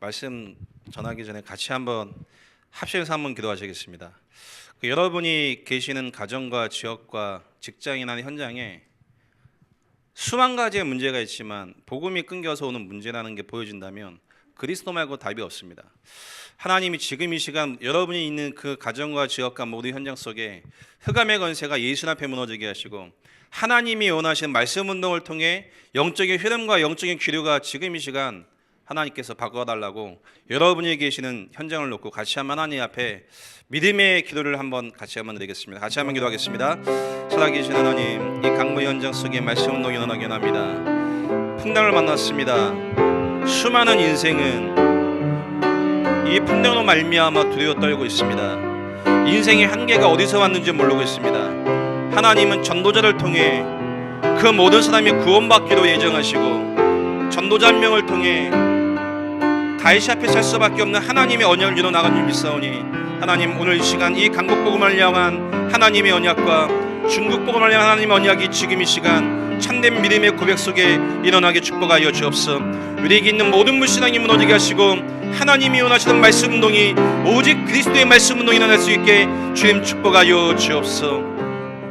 말씀 전하기 전에 같이 한번 합심해서 한번 기도하시겠습니다. 여러분이 계시는 가정과 지역과 직장이나 현장에 수만 가지의 문제가 있지만 복음이 끊겨서 오는 문제라는 게 보여진다면 그리스도 말고 답이 없습니다. 하나님이 지금 이 시간 여러분이 있는 그 가정과 지역과 모든 현장 속에 흑암의 권세가 예수 앞에 무너지게 하시고 하나님이 원하시는 말씀 운동을 통해 영적인 흐름과 영적인 기류가 지금 이 시간 하나님께서 바꿔달라고 여러분이 계시는 현장을 놓고 같이 한번 하나님 앞에 믿음의 기도를 한번 같이 한번 드리겠습니다. 같이 한번 기도하겠습니다. 살아계신 하나님, 이 강무 현장 속에 말씀 운동이 일어나게 합니다. 풍랑을 만났습니다. 수많은 인생은 이 풍랑으로 말미암아 두려워 떨고 있습니다. 인생의 한계가 어디서 왔는지 모르고 있습니다. 하나님은 전도자를 통해 그 모든 사람이 구원받기로 예정하시고 전도자 한 명을 통해 다윗 앞에 설 수밖에 없는 하나님의 언약을 이뤄나가는 줄 믿사오니 하나님, 오늘 이 시간 이 강국복음을 향한 하나님의 언약과 중국복음을 향한 하나님의 언약이 지금 이 시간 참된 믿음의 고백 속에 일어나게 축복하여 주옵소서. 우리에게 있는 모든 불신앙이 무너지게 하시고 하나님이 원하시는 말씀 운동이 오직 그리스도의 말씀 운동이 일어날 수 있게 주님 축복하여 주옵소서.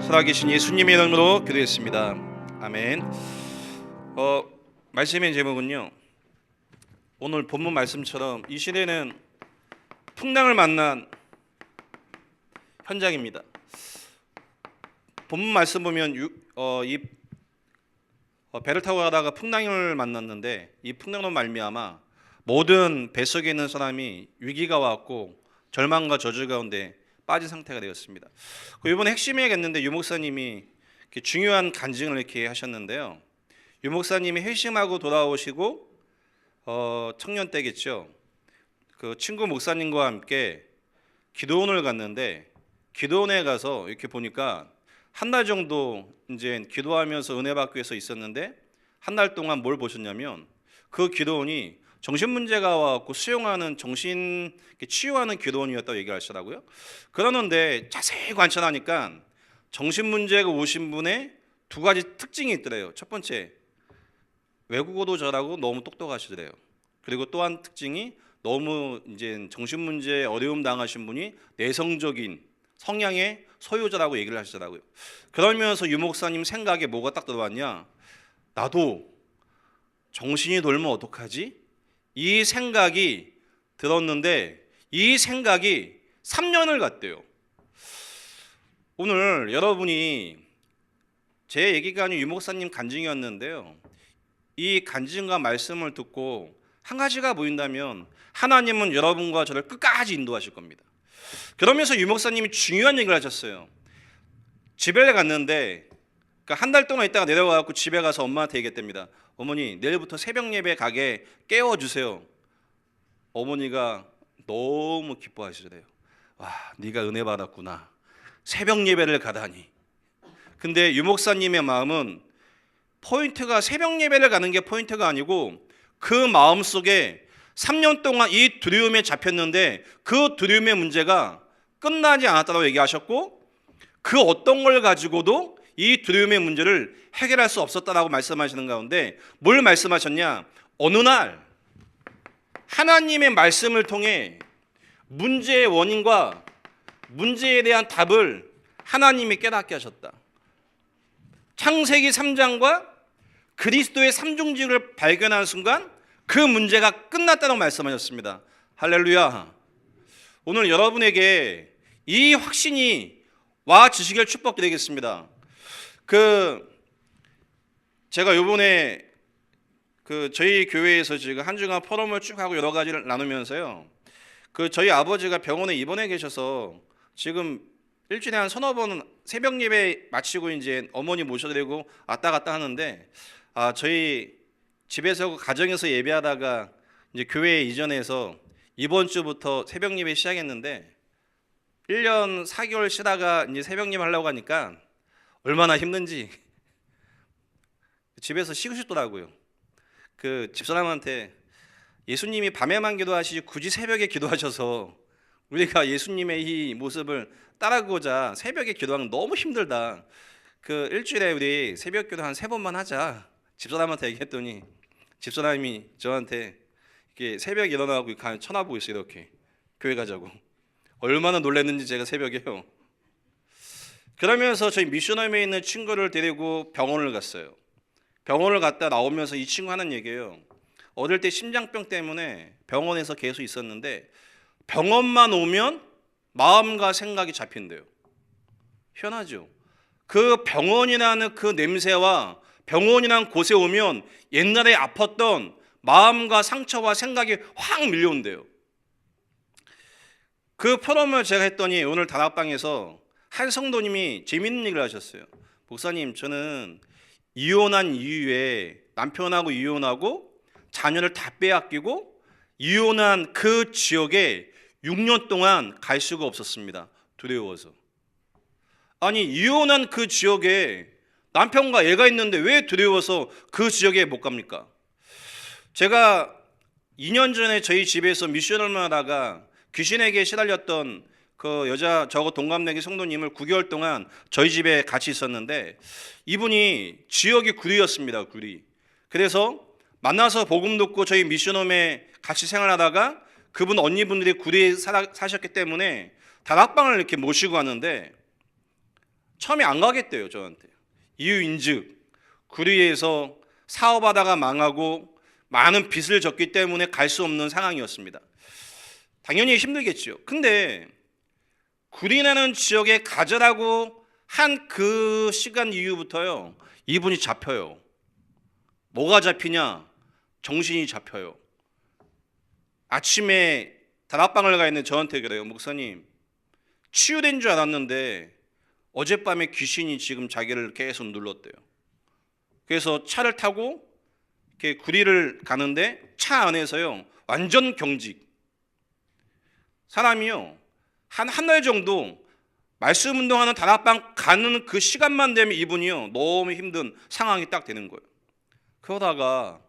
살아계신 예수님의 이름으로 기도했습니다. 아멘. 말씀의 제목은요, 오늘 본문 말씀처럼 이 시대는 풍랑을 만난 현장입니다. 본문 말씀 보면 배를 타고 가다가 풍랑을 만났는데 이 풍랑으로 말미암아 모든 배 속에 있는 사람이 위기가 왔고 절망과 저주 가운데 빠진 상태가 되었습니다. 이번에 핵심이겠는데 유 목사님이 중요한 간증을 이렇게 하셨는데요. 유 목사님이 회심하고 돌아오시고 청년 때겠죠. 그 친구 목사님과 함께 기도원을 갔는데 기도원에 가서 이렇게 보니까 한 달 정도 이제 기도하면서 은혜 받기 위해서 있었는데 한 달 동안 뭘 보셨냐면 그 기도원이 정신 문제가 와갖고 수용하는 정신 치유하는 기도원이었다고 얘기하시더라고요. 그러는데 자세히 관찰하니까 정신 문제가 오신 분의 두 가지 특징이 있더래요. 첫 번째, 외국어도 잘하고 너무 똑똑하시더래요. 그리고 또 한 특징이 너무 이제 정신 문제에 어려움 당하신 분이 내성적인 성향의 소유자라고 얘기를 하시더라고요. 그러면서 유 목사님 생각에 뭐가 딱 들어왔냐? 나도 정신이 돌면 어떡하지? 이 생각이 들었는데 이 생각이 3년을 갔대요. 오늘 여러분이 제 얘기가 아닌 유 목사님 간증이었는데요. 이 간증과 말씀을 듣고 한 가지가 보인다면 하나님은 여러분과 저를 끝까지 인도하실 겁니다. 그러면서 유 목사님이 중요한 얘기를 하셨어요. 집에 갔는데 한 달 동안 있다가 내려와서 집에 가서 엄마한테 얘기했답니다. 어머니, 내일부터 새벽 예배 가게 깨워주세요. 어머니가 너무 기뻐하시더래요. 와, 네가 은혜 받았구나. 새벽 예배를 가다니. 근데 유 목사님의 마음은 포인트가 새벽 예배를 가는 게 포인트가 아니고 그 마음 속에 3년 동안 이 두려움에 잡혔는데 그 두려움의 문제가 끝나지 않았다고 얘기하셨고 그 어떤 걸 가지고도 이 두려움의 문제를 해결할 수 없었다라고 말씀하시는 가운데 뭘 말씀하셨냐? 어느 날 하나님의 말씀을 통해 문제의 원인과 문제에 대한 답을 하나님이 깨닫게 하셨다. 창세기 3장과 그리스도의 삼중직을 발견하는 순간 그 문제가 끝났다고 말씀하셨습니다. 할렐루야. 오늘 여러분에게 이 확신이 와 주시길 축복드리겠습니다. 제가 요번에 저희 교회에서 지금 한 주간 포럼을 쭉 하고 여러 가지를 나누면서요. 저희 아버지가 병원에 입원해 계셔서 지금 일주일에 한 서너 번은 새벽 예배 마치고 이제 어머니 모셔드리고 왔다 갔다 하는데 저희 집에서 가정에서 예배하다가 이제 교회에 이전해서 이번 주부터 새벽 예배 시작했는데 1년 4개월 쉬다가 이제 새벽 예배 하려고 하니까 얼마나 힘든지 집에서 쉬고 싶더라고요. 집사람한테 예수님이 밤에만 기도하시지 굳이 새벽에 기도하셔서 우리가 예수님의 이 모습을 따라가고자 새벽에 기도하는 너무 힘들다. 일주일에 우리 새벽 기도 한 3번만 하자. 집사람한테 얘기했더니 집사람이 저한테 이렇게 새벽에 일어나고 쳐다보고 있어요. 이렇게 교회 가자고. 얼마나 놀랐는지 제가 새벽에요. 그러면서 저희 미션홈에 있는 친구를 데리고 병원을 갔어요. 병원을 갔다 나오면서 이 친구 하는 얘기예요. 어릴 때 심장병 때문에 병원에서 계속 있었는데 병원만 오면 마음과 생각이 잡힌대요. 희한하죠. 그 병원이라는 그 냄새와 병원이라는 곳에 오면 옛날에 아팠던 마음과 상처와 생각이 확 밀려온대요. 그 포럼을 제가 했더니 오늘 다락방에서 한 성도님이 재밌는 얘기를 하셨어요. 목사님, 저는 이혼한 이후에 남편하고 이혼하고 자녀를 다 빼앗기고 이혼한 그 지역에 6년 동안 갈 수가 없었습니다. 두려워서. 아니, 이혼한 그 지역에 남편과 애가 있는데 왜 두려워서 그 지역에 못 갑니까? 제가 2년 전에 저희 집에서 미션을 하다가 귀신에게 시달렸던 그 여자 저거 동갑내기 성도님을 9개월 동안 저희 집에 같이 있었는데 이분이 지역이 구리였습니다. 구리. 그래서 만나서 복음 듣고 저희 미션홈에 같이 생활하다가 그분 언니분들이 구리에 사셨기 때문에 다락방을 이렇게 모시고 왔는데 처음에 안 가겠대요. 저한테. 이유인즉 구리에서 사업하다가 망하고 많은 빚을 졌기 때문에 갈 수 없는 상황이었습니다. 당연히 힘들겠죠. 근데 구리라는 지역에 가자라고 한 그 시간 이후부터요, 이분이 잡혀요. 뭐가 잡히냐? 정신이 잡혀요. 아침에 다락방을 가 있는 저한테 그래요. 목사님, 치유된 줄 알았는데 어젯밤에 귀신이 지금 자기를 계속 눌렀대요. 그래서 차를 타고 이렇게 구리를 가는데 차 안에서요, 완전 경직. 사람이요, 한 달 정도 말씀 운동하는 다락방 가는 그 시간만 되면 이분이요, 너무 힘든 상황이 딱 되는 거예요. 그러다가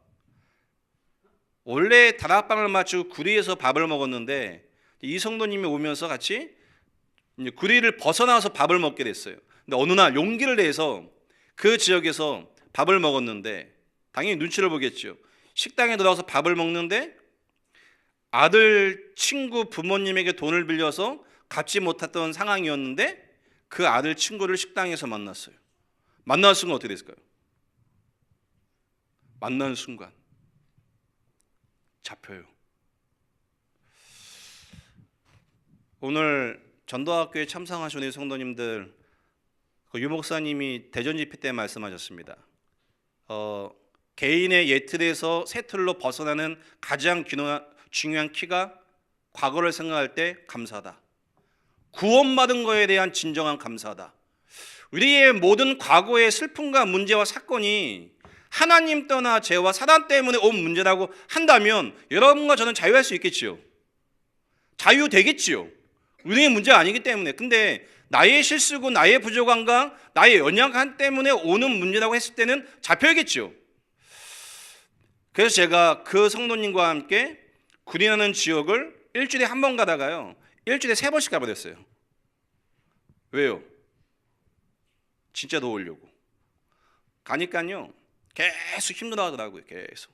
원래 다락방을 마치고 구리에서 밥을 먹었는데 이 성도님이 오면서 같이 이제 구리를 벗어나서 밥을 먹게 됐어요. 근데 어느 날 용기를 내서 그 지역에서 밥을 먹었는데 당연히 눈치를 보겠죠. 식당에 들어가서 밥을 먹는데 아들 친구 부모님에게 돈을 빌려서 갚지 못했던 상황이었는데 그 아들 친구를 식당에서 만났어요. 만난 순간 어떻게 됐을까요? 만난 순간 잡혀요. 오늘 전도학교에 참석하신 우리 성도님들, 유 목사님이 대전 집회 때 말씀하셨습니다. 개인의 옛틀에서 새 틀로 벗어나는 가장 중요한 키가 과거를 생각할 때 감사하다. 구원받은 거에 대한 진정한 감사하다. 우리의 모든 과거의 슬픔과 문제와 사건이 하나님 떠나 죄와 사단 때문에 온 문제라고 한다면 여러분과 저는 자유할 수 있겠지요. 자유되겠지요. 우리의 문제가 아니기 때문에. 근데 나의 실수고 나의 부족함과 나의 연약함 때문에 오는 문제라고 했을 때는 잡혀야겠죠. 그래서 제가 그 성도님과 함께 구리라는 지역을 일주일에 한 번 가다가요, 일주일에 3번씩 가버렸어요. 왜요? 진짜 도우려고. 가니까요, 계속 힘들어하더라고요. 계속.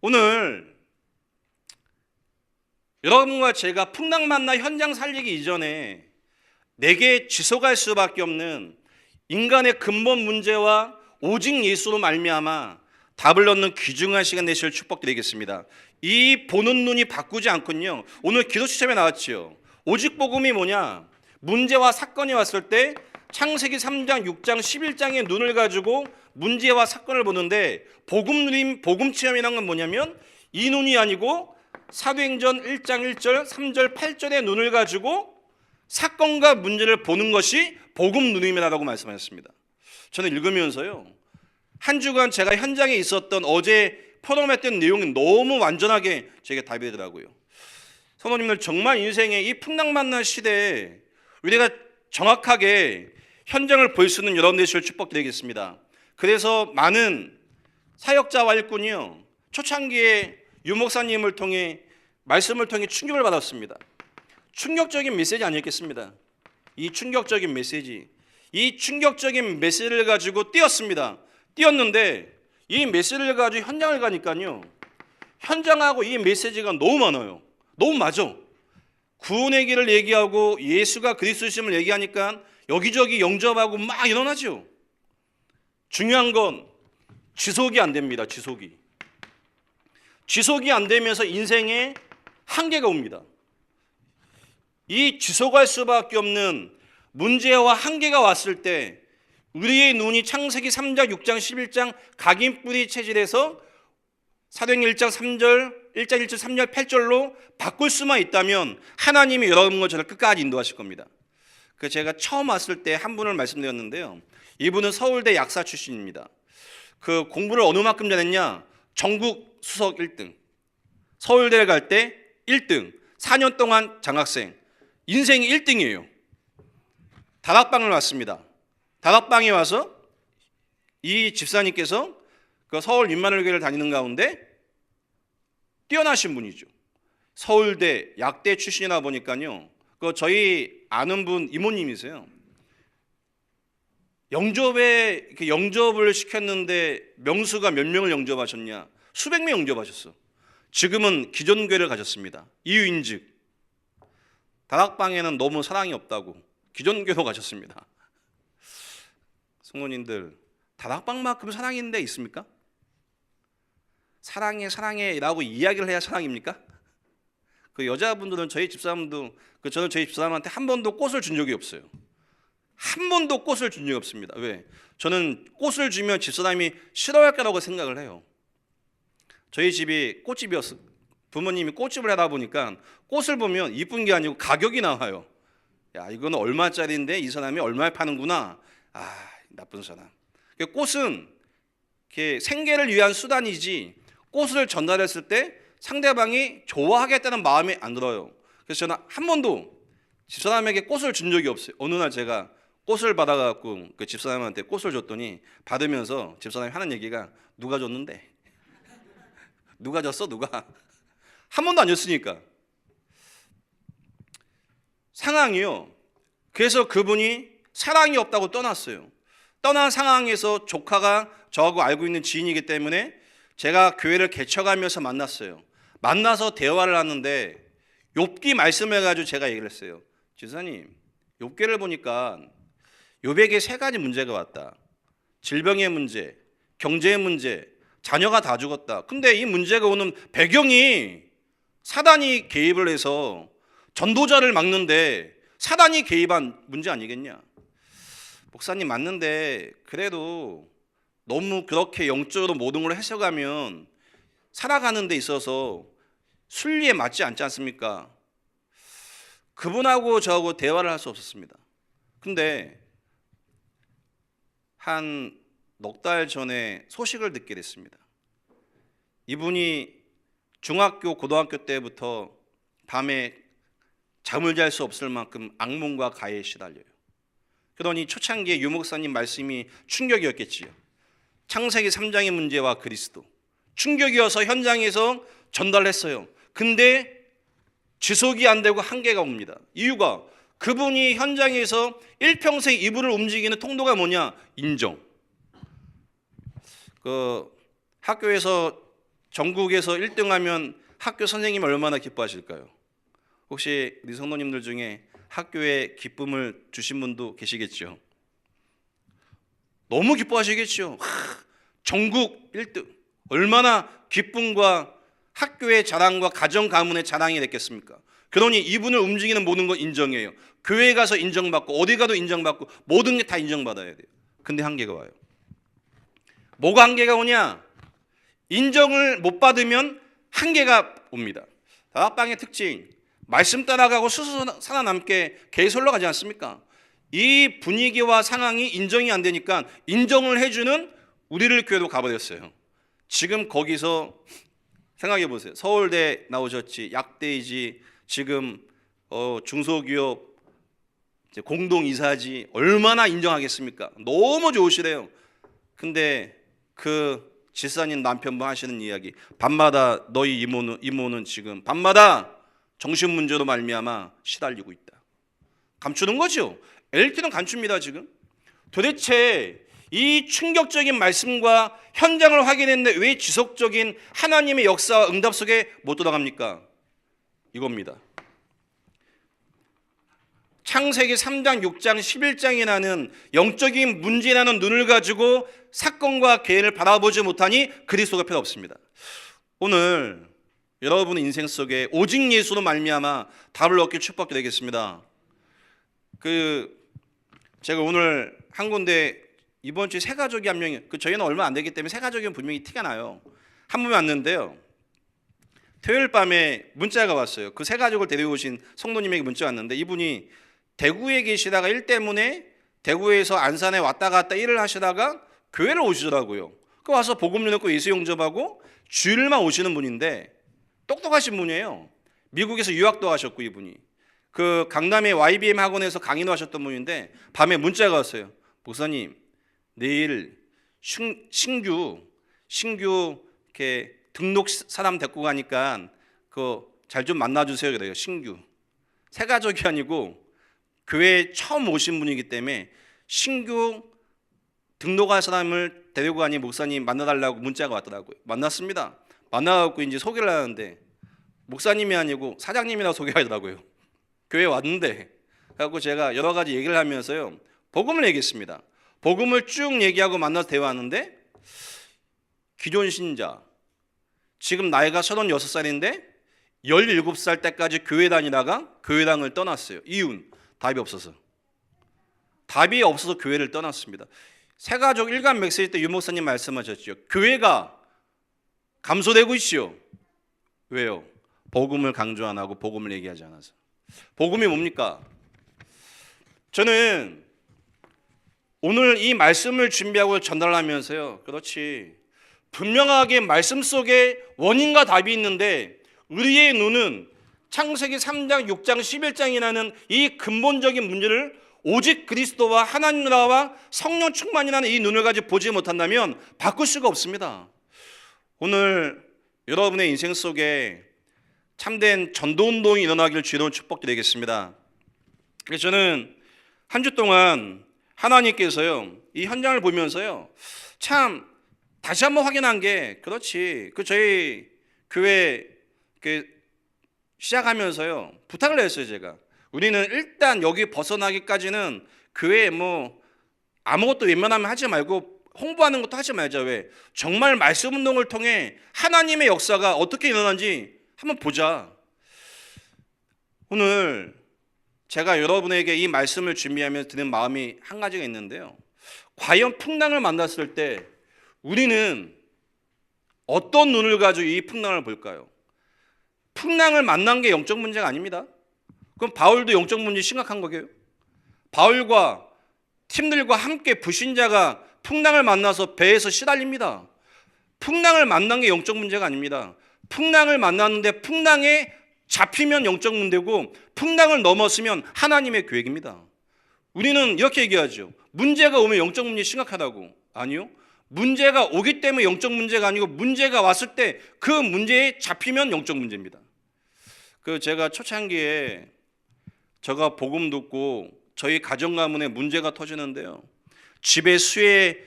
오늘 여러분과 제가 풍랑 만나 현장 살리기 이전에 내게 지속할 수밖에 없는 인간의 근본 문제와 오직 예수로 말미암아 답을 얻는 귀중한 시간 되실 축복드리겠습니다. 이 보는 눈이 바꾸지 않군요. 오늘 기도 시점에 나왔지요. 오직 복음이 뭐냐? 문제와 사건이 왔을 때 창세기 3장, 6장, 11장의 눈을 가지고 문제와 사건을 보는데 복음 체험이란 건 뭐냐면 이 눈이 아니고 사도행전 1장 1절, 3절, 8절의 눈을 가지고 사건과 문제를 보는 것이 복음 눈임이라고 말씀하셨습니다. 저는 읽으면서요, 한 주간 제가 현장에 있었던 어제 포럼했던 내용이 너무 완전하게 제게 답이 되더라고요. 성도님들, 정말 인생의 이 풍랑 만난 시대에 우리가 정확하게 현장을 볼 수 있는 여러분 되실 축복드리겠습니다. 그래서 많은 사역자와 일꾼이요, 초창기에 유 목사님을 통해 말씀을 통해 충격을 받았습니다. 충격적인 메시지 아니겠습니다. 이 충격적인 메시지를 가지고 뛰었습니다. 뛰었는데 이 메시지를 가지고 현장을 가니까요, 현장하고 이 메시지가 너무 많아요. 너무 맞아. 구원의 길을 얘기하고 예수가 그리스도심을 얘기하니까 여기저기 영접하고 막 일어나죠. 중요한 건 지속이 안 됩니다. 지속이 안 되면서 인생에 한계가 옵니다. 이 지속할 수밖에 없는 문제와 한계가 왔을 때 우리의 눈이 창세기 3장, 6장, 11장 각인뿌리 체질에서 사도행전 1장 3절, 1장 1절, 3절, 8절로 바꿀 수만 있다면 하나님이 여러분과 저를 끝까지 인도하실 겁니다. 그 제가 처음 왔을 때 한 분을 말씀드렸는데요. 이분은 서울대 약사 출신입니다. 그 공부를 어느 만큼 잘했냐? 전국 수석 1등. 서울대를 갈 때 1등. 4년 동안 장학생. 인생이 1등이에요. 다락방을 왔습니다. 다락방에 와서 이 집사님께서 그 서울 임마누엘교회를 다니는 가운데 뛰어나신 분이죠. 서울대 약대 출신이다 보니까요. 그 저희 아는 분 이모님이세요. 영접을 시켰는데 명수가 몇 명을 영접하셨냐? 수백 명 영접하셨어. 지금은 기존교회를 가셨습니다. 이유인즉 다락방에는 너무 사랑이 없다고 기존교회로 가셨습니다. 성도님들, 다락방만큼 사랑이 있는 데 있습니까? 사랑해 라고 이야기를 해야 사랑입니까? 그 여자분들은 저희 집사람도 저는 저희 집사람한테 한 번도 꽃을 준 적이 없어요. 한 번도 꽃을 준 적이 없습니다. 왜? 저는 꽃을 주면 집사람이 싫어할 거라고 생각을 해요. 저희 집이 꽃집이었어. 부모님이 꽃집을 하다 보니까 꽃을 보면 이쁜 게 아니고 가격이 나와요. 야, 이거는 얼마짜리인데 이 사람이 얼마에 파는구나. 아, 나쁜 사람. 꽃은 이렇게 생계를 위한 수단이지 꽃을 전달했을 때 상대방이 좋아하겠다는 마음이 안 들어요. 그래서 저는 한 번도 집사람에게 꽃을 준 적이 없어요. 어느 날 제가 꽃을 받아갖고 그 집사람한테 꽃을 줬더니 받으면서 집사람이 하는 얘기가 누가 줬는데? 누가 줬어? 누가? 한 번도 안 줬으니까. 상황이요. 그래서 그분이 사랑이 없다고 떠났어요. 떠난 상황에서 조카가 저하고 알고 있는 지인이기 때문에 제가 교회를 개척하면서 만났어요. 만나서 대화를 하는데 욥기 말씀을 가지고 제가 얘기를 했어요. 지사님, 욥기를 보니까 욥에게 세 가지 문제가 왔다. 질병의 문제, 경제의 문제, 자녀가 다 죽었다. 근데 이 문제가 오는 배경이 사단이 개입을 해서 전도자를 막는데 사단이 개입한 문제 아니겠냐? 목사님 맞는데 그래도 너무 그렇게 영적으로 모든 걸 해석하면 살아가는 데 있어서 순리에 맞지 않지 않습니까? 그분하고 저하고 대화를 할 수 없었습니다. 근데 한 넉 달 전에 소식을 듣게 됐습니다. 이분이 중학교, 고등학교 때부터 밤에 잠을 잘 수 없을 만큼 악몽과 가해에 시달려요. 그러니 초창기에 유 목사님 말씀이 충격이었겠지요. 창세기 3장의 문제와 그리스도. 충격이어서 현장에서 전달했어요. 근데 지속이 안 되고 한계가 옵니다. 이유가 그분이 현장에서 일평생 이불을 움직이는 통로가 뭐냐? 인정. 그 학교에서 전국에서 1등하면 학교 선생님이 얼마나 기뻐하실까요? 혹시 우리 성도님들 중에 학교에 기쁨을 주신 분도 계시겠죠? 너무 기뻐하시겠죠? 전국 1등. 얼마나 기쁨과 학교의 자랑과 가정 가문의 자랑이 됐겠습니까? 그러니 이분을 움직이는 모든 건 인정해요. 교회에 가서 인정받고 어디 가도 인정받고 모든 게 다 인정받아야 돼요. 근데 한계가 와요. 뭐가 한계가 오냐? 인정을 못 받으면 한계가 옵니다. 다락방의 특징, 말씀 따라가고 스스로 살아남게 개설로 가지 않습니까? 이 분위기와 상황이 인정이 안 되니까 인정을 해주는 우리를 교회로 가버렸어요. 지금 거기서 생각해 보세요. 서울대 나오셨지, 약대이지, 지금 중소기업 공동이사지, 얼마나 인정하겠습니까? 너무 좋으시래요. 근데 그 집사님 남편분 하시는 이야기, 밤마다 너희 이모는 지금 밤마다 정신문제로 말미암아 시달리고 있다. 감추는 거죠. LT는 감춥니다. 지금 도대체 이 충격적인 말씀과 현장을 확인했는데 왜 지속적인 하나님의 역사와 응답 속에 못 돌아갑니까? 이겁니다. 창세기 3장, 6장, 11장이라는 영적인 문제라는 눈을 가지고 사건과 개인을 바라보지 못하니 그리스도가 필요 없습니다. 오늘 여러분의 인생 속에 오직 예수로 말미암아 답을 얻길 축복드리겠습니다. 제가 오늘 한 군데 이번 주에 새 가족이 한 명이, 저희는 얼마 안 되기 때문에 새 가족이면 분명히 티가 나요. 한 분이 왔는데요, 토요일 밤에 문자가 왔어요. 그 새 가족을 데려오신 성도님에게 문자 왔는데, 이분이 대구에 계시다가 일 때문에 대구에서 안산에 왔다 갔다 일을 하시다가 교회를 오시더라고요. 그 와서 복음 듣고 예수 영접하고 주일만 오시는 분인데 똑똑하신 분이에요. 미국에서 유학도 하셨고, 이분이 그 강남의 YBM 학원에서 강의도 하셨던 분인데 밤에 문자가 왔어요. 목사님, 내일 신규 이렇게 등록 사람 데리고 가니까 잘 좀 만나주세요. 그래요. 신규 새 가족이 아니고 교회에 처음 오신 분이기 때문에 신규 등록할 사람을 데리고 가니 목사님 만나달라고 문자가 왔더라고요. 만났습니다. 만나갖고 이제 소개를 하는데 목사님이 아니고 사장님이라고 소개하더라고요. 교회에 왔는데, 그래갖고 제가 여러 가지 얘기를 하면서요, 복음을 얘기했습니다. 복음을 쭉 얘기하고 만나서 대화하는데, 기존 신자, 지금 나이가 36살인데 17살 때까지 교회 다니다가 교회당을 떠났어요. 이유는 답이 없어서 교회를 떠났습니다. 새가족 일간맥스일 때 유 목사님 말씀하셨죠. 교회가 감소되고 있지요. 왜요? 복음을 강조 안 하고 복음을 얘기하지 않아서. 복음이 뭡니까? 저는 오늘 이 말씀을 준비하고 전달하면서요, 그렇지, 분명하게 말씀 속에 원인과 답이 있는데 우리의 눈은 창세기 3장, 6장, 11장이라는 이 근본적인 문제를 오직 그리스도와 하나님 나라와 성령 충만이라는 이 눈을 가지고 보지 못한다면 바꿀 수가 없습니다. 오늘 여러분의 인생 속에 참된 전도운동이 일어나기를 주로 축복드리겠습니다. 그래서 저는 한 주 동안 하나님께서요, 이 현장을 보면서요, 참 다시 한번 확인한 게, 그렇지, 저희 교회 시작하면서요 부탁을 했어요. 제가, 우리는 일단 여기 벗어나기까지는 교회에 아무것도 웬만하면 하지 말고 홍보하는 것도 하지 말자. 왜? 정말 말씀 운동을 통해 하나님의 역사가 어떻게 일어나는지 한번 보자. 오늘 제가 여러분에게 이 말씀을 준비하면서 드는 마음이 한 가지가 있는데요, 과연 풍랑을 만났을 때 우리는 어떤 눈을 가지고 이 풍랑을 볼까요? 풍랑을 만난 게 영적 문제가 아닙니다. 그럼 바울도 영적 문제 심각한 거게요? 바울과 팀들과 함께 불신자가 풍랑을 만나서 배에서 시달립니다. 풍랑을 만난 게 영적 문제가 아닙니다. 풍랑을 만났는데 풍랑에 잡히면 영적 문제고 풍랑을 넘었으면 하나님의 계획입니다. 우리는 이렇게 얘기하죠. 문제가 오면 영적 문제 심각하다고. 아니요. 문제가 오기 때문에 영적 문제가 아니고 문제가 왔을 때 그 문제에 잡히면 영적 문제입니다. 제가 초창기에 제가 복음 듣고 저희 가정 가문에 문제가 터지는데요, 집에 수해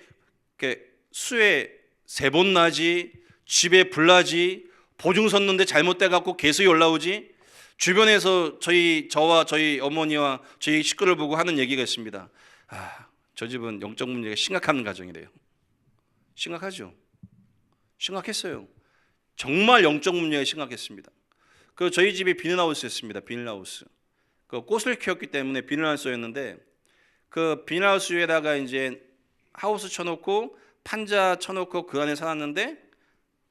3번 나지, 집에 불 나지, 보증 섰는데 잘못돼 갖고 개수이 올라오지, 주변에서 저와 저희 어머니와 저희 식구를 보고 하는 얘기가 있습니다. 저 집은 영적 문제가 심각한 가정이래요. 심각하죠. 심각했어요. 정말 영적 문제가 심각했습니다. 저희 집이 비닐하우스였습니다. 비닐하우스. 꽃을 키웠기 때문에 비닐하우스였는데, 비닐하우스 위에다가 이제 하우스 쳐놓고 판자 쳐놓고 그 안에 살았는데,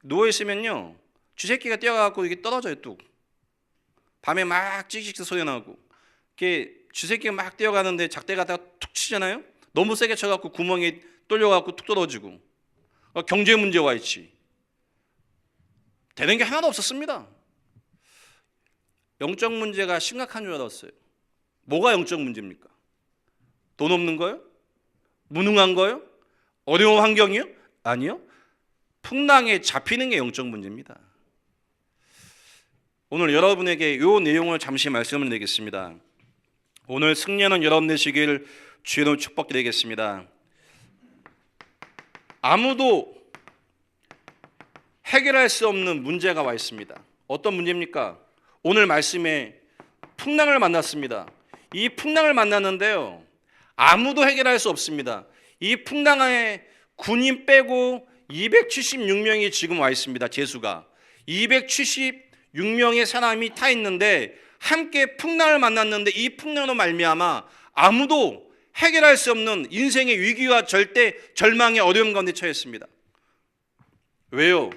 누워 있으면요 쥐새끼가 뛰어가고 이게 떨어져요. 뚝. 밤에 막 찍찍 소리 나고, 이렇게 쥐새끼가 막 뛰어가는데 작대 갖다가 툭 치잖아요. 너무 세게 쳐갖고 구멍이 뚫려갖고 툭 떨어지고, 경제 문제 와 있지. 되는 게 하나도 없었습니다. 영적 문제가 심각한 줄 알았어요. 뭐가 영적 문제입니까? 돈 없는 거요? 무능한 거요? 어려운 환경이요? 아니요. 풍랑에 잡히는 게 영적 문제입니다. 오늘 여러분에게 이 내용을 잠시 말씀을 드리겠습니다. 오늘 승리하는 여러분 되시길 주의 이름으로 축복드리겠습니다. 아무도 해결할 수 없는 문제가 와 있습니다. 어떤 문제입니까? 오늘 말씀에 풍랑을 만났습니다. 이 풍랑을 만났는데요, 아무도 해결할 수 없습니다. 이 풍랑에 군인 빼고 276명이 지금 와 있습니다. 제수가 276명의 사람이 타 있는데 함께 풍랑을 만났는데 이 풍랑으로 말미암아 아무도 해결할 수 없는 인생의 위기와 절망의 어려움 가운데 처했습니다. 왜요?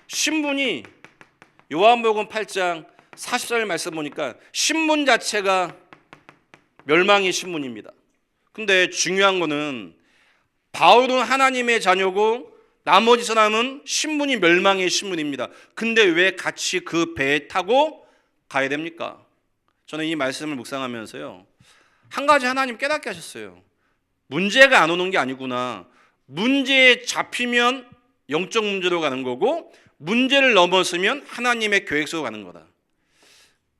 신분이 요한복음 8장 44절 말씀 보니까 신분 자체가 멸망의 신분입니다. 근데 중요한 거는 바울은 하나님의 자녀고 나머지 사람은 신분이 멸망의 신분입니다. 근데 왜 같이 그 배에 타고 가야 됩니까? 저는 이 말씀을 묵상하면서요, 한 가지 하나님 깨닫게 하셨어요. 문제가 안 오는 게 아니구나. 문제에 잡히면 영적 문제로 가는 거고 문제를 넘어서면 하나님의 계획 속으로 가는 거다.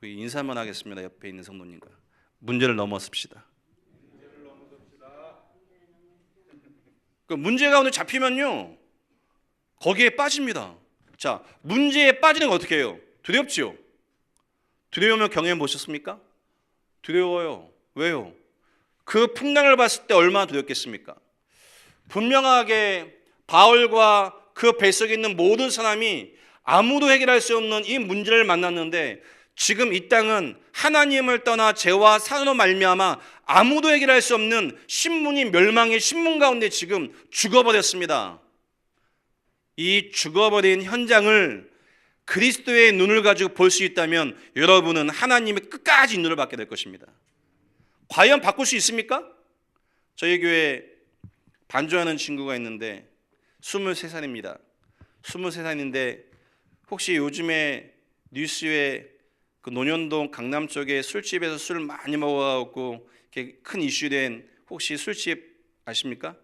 인사만 하겠습니다. 옆에 있는 성도님과 문제를 넘어섭시다. 그 문제가 오늘 잡히면요 거기에 빠집니다. 자, 문제에 빠지는 거 어떻게 해요? 두렵지요? 두려우면 경험 보셨습니까? 두려워요. 왜요? 그 풍랑을 봤을 때 얼마나 두렵겠습니까? 분명하게 바울과 그 뱃속에 있는 모든 사람이 아무도 해결할 수 없는 이 문제를 만났는데 지금 이 땅은 하나님을 떠나 죄와 사단으로 말미암아 아무도 해결할 수 없는 신분이 멸망의 신분 가운데 지금 죽어버렸습니다. 이 죽어버린 현장을 그리스도의 눈을 가지고 볼 수 있다면 여러분은 하나님의 끝까지 눈을 받게 될 것입니다. 과연 바꿀 수 있습니까? 저희 교회에 반주하는 친구가 있는데 23살입니다. 23살인데 혹시 요즘에 뉴스에 그 논현동 강남 쪽에 술집에서 술을 많이 먹어갖고 이렇게 큰 이슈된 혹시 술집 아십니까?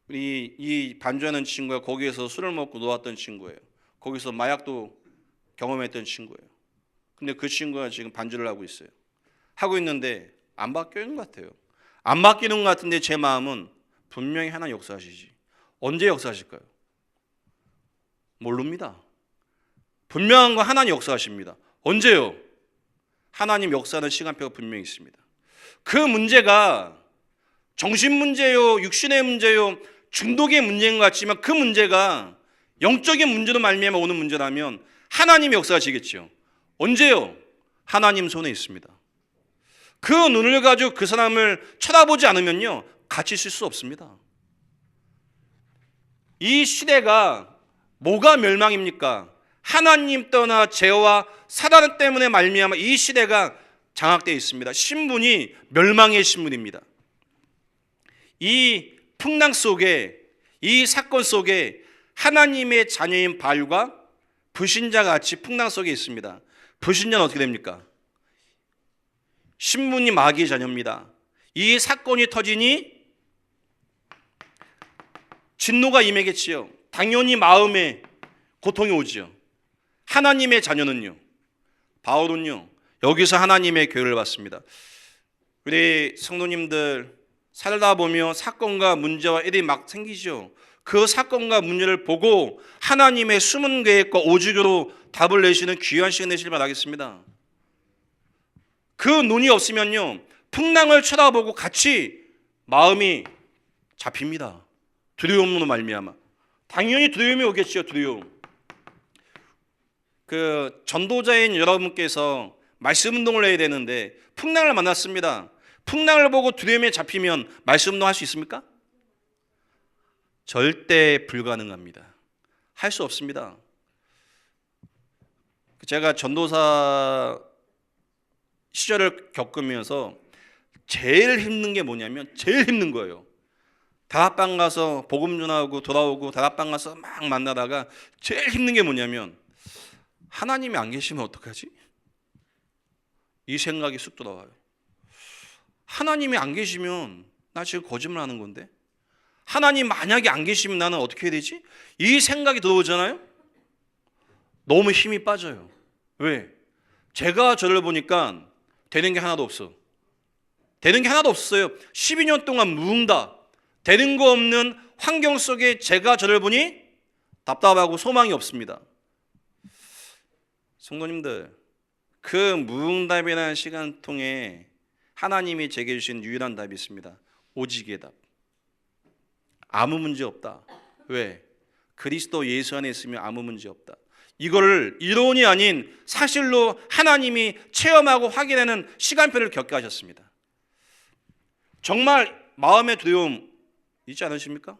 이 반주하는 친구가 거기에서 술을 먹고 놓았던 친구예요. 거기서 마약도 경험했던 친구예요. 근데 그 친구가 지금 반주를 하고 있어요. 하고 있는데 안 바뀌는 것 같아요. 안 바뀌는 것 같은데 제 마음은 분명히 하나님 역사하시지. 언제 역사하실까요? 모릅니다. 분명한 건 하나님 역사하십니다. 언제요? 하나님 역사하는 시간표가 분명히 있습니다. 그 문제가 정신 문제요, 육신의 문제요, 중독의 문제인 것 같지만 그 문제가 영적인 문제로 말미암아 오는 문제라면 하나님이 역사하시겠죠. 언제요? 하나님 손에 있습니다. 그 눈을 가지고 그 사람을 쳐다보지 않으면요 같이 있을 수 없습니다. 이 시대가 뭐가 멸망입니까? 하나님 떠나 죄와 사단 때문에 말미암아 이 시대가 장악되어 있습니다. 신분이 멸망의 신분입니다. 이 풍랑 속에, 이 사건 속에 하나님의 자녀인 바울과 불신자가 같이 풍랑 속에 있습니다. 불신자는 어떻게 됩니까? 신분이 마귀의 자녀입니다. 이 사건이 터지니 진노가 임하겠지요. 당연히 마음에 고통이 오지요. 하나님의 자녀는요, 바울은요 여기서 하나님의 교회를 받습니다. 우리 성도님들 살다 보면 사건과 문제와 일이 막 생기죠. 그 사건과 문제를 보고 하나님의 숨은 계획과 오직으로 답을 내시는 귀한 시간 되시길 바라겠습니다. 그 눈이 없으면요 풍랑을 쳐다보고 같이 마음이 잡힙니다. 두려움으로 말미암아 당연히 두려움이 오겠죠. 두려움. 그 전도자인 여러분께서 말씀 운동을 해야 되는데 풍랑을 만났습니다. 풍랑을 보고 두려움에 잡히면 말씀 운동 할 수 있습니까? 절대 불가능합니다. 할 수 없습니다. 제가 전도사 시절을 겪으면서 제일 힘든 게 뭐냐면 제일 힘든 거예요. 다락방 가서 복음 전하고 돌아오고 다락방 가서 막 만나다가 제일 힘든 게 뭐냐면 하나님이 안 계시면 어떡하지? 이 생각이 쑥 들어와요. 하나님이 안 계시면 나 지금 거짓말하는 건데 하나님 만약에 안 계시면 나는 어떻게 해야 되지? 이 생각이 들어오잖아요. 너무 힘이 빠져요. 왜? 제가 저를 보니까 되는 게 하나도 없어. 되는 게 하나도 없어요. 12년 동안 무응답, 되는 거 없는 환경 속에 제가 저를 보니 답답하고 소망이 없습니다. 성도님들, 그 무응답이라는 시간 통해 하나님이 제게 주신 유일한 답이 있습니다. 오직의 답. 아무 문제 없다. 왜? 그리스도 예수 안에 있으면 아무 문제 없다. 이거를 이론이 아닌 사실로 하나님이 체험하고 확인하는 시간표를 겪게 하셨습니다. 정말 마음의 두려움 있지 않으십니까?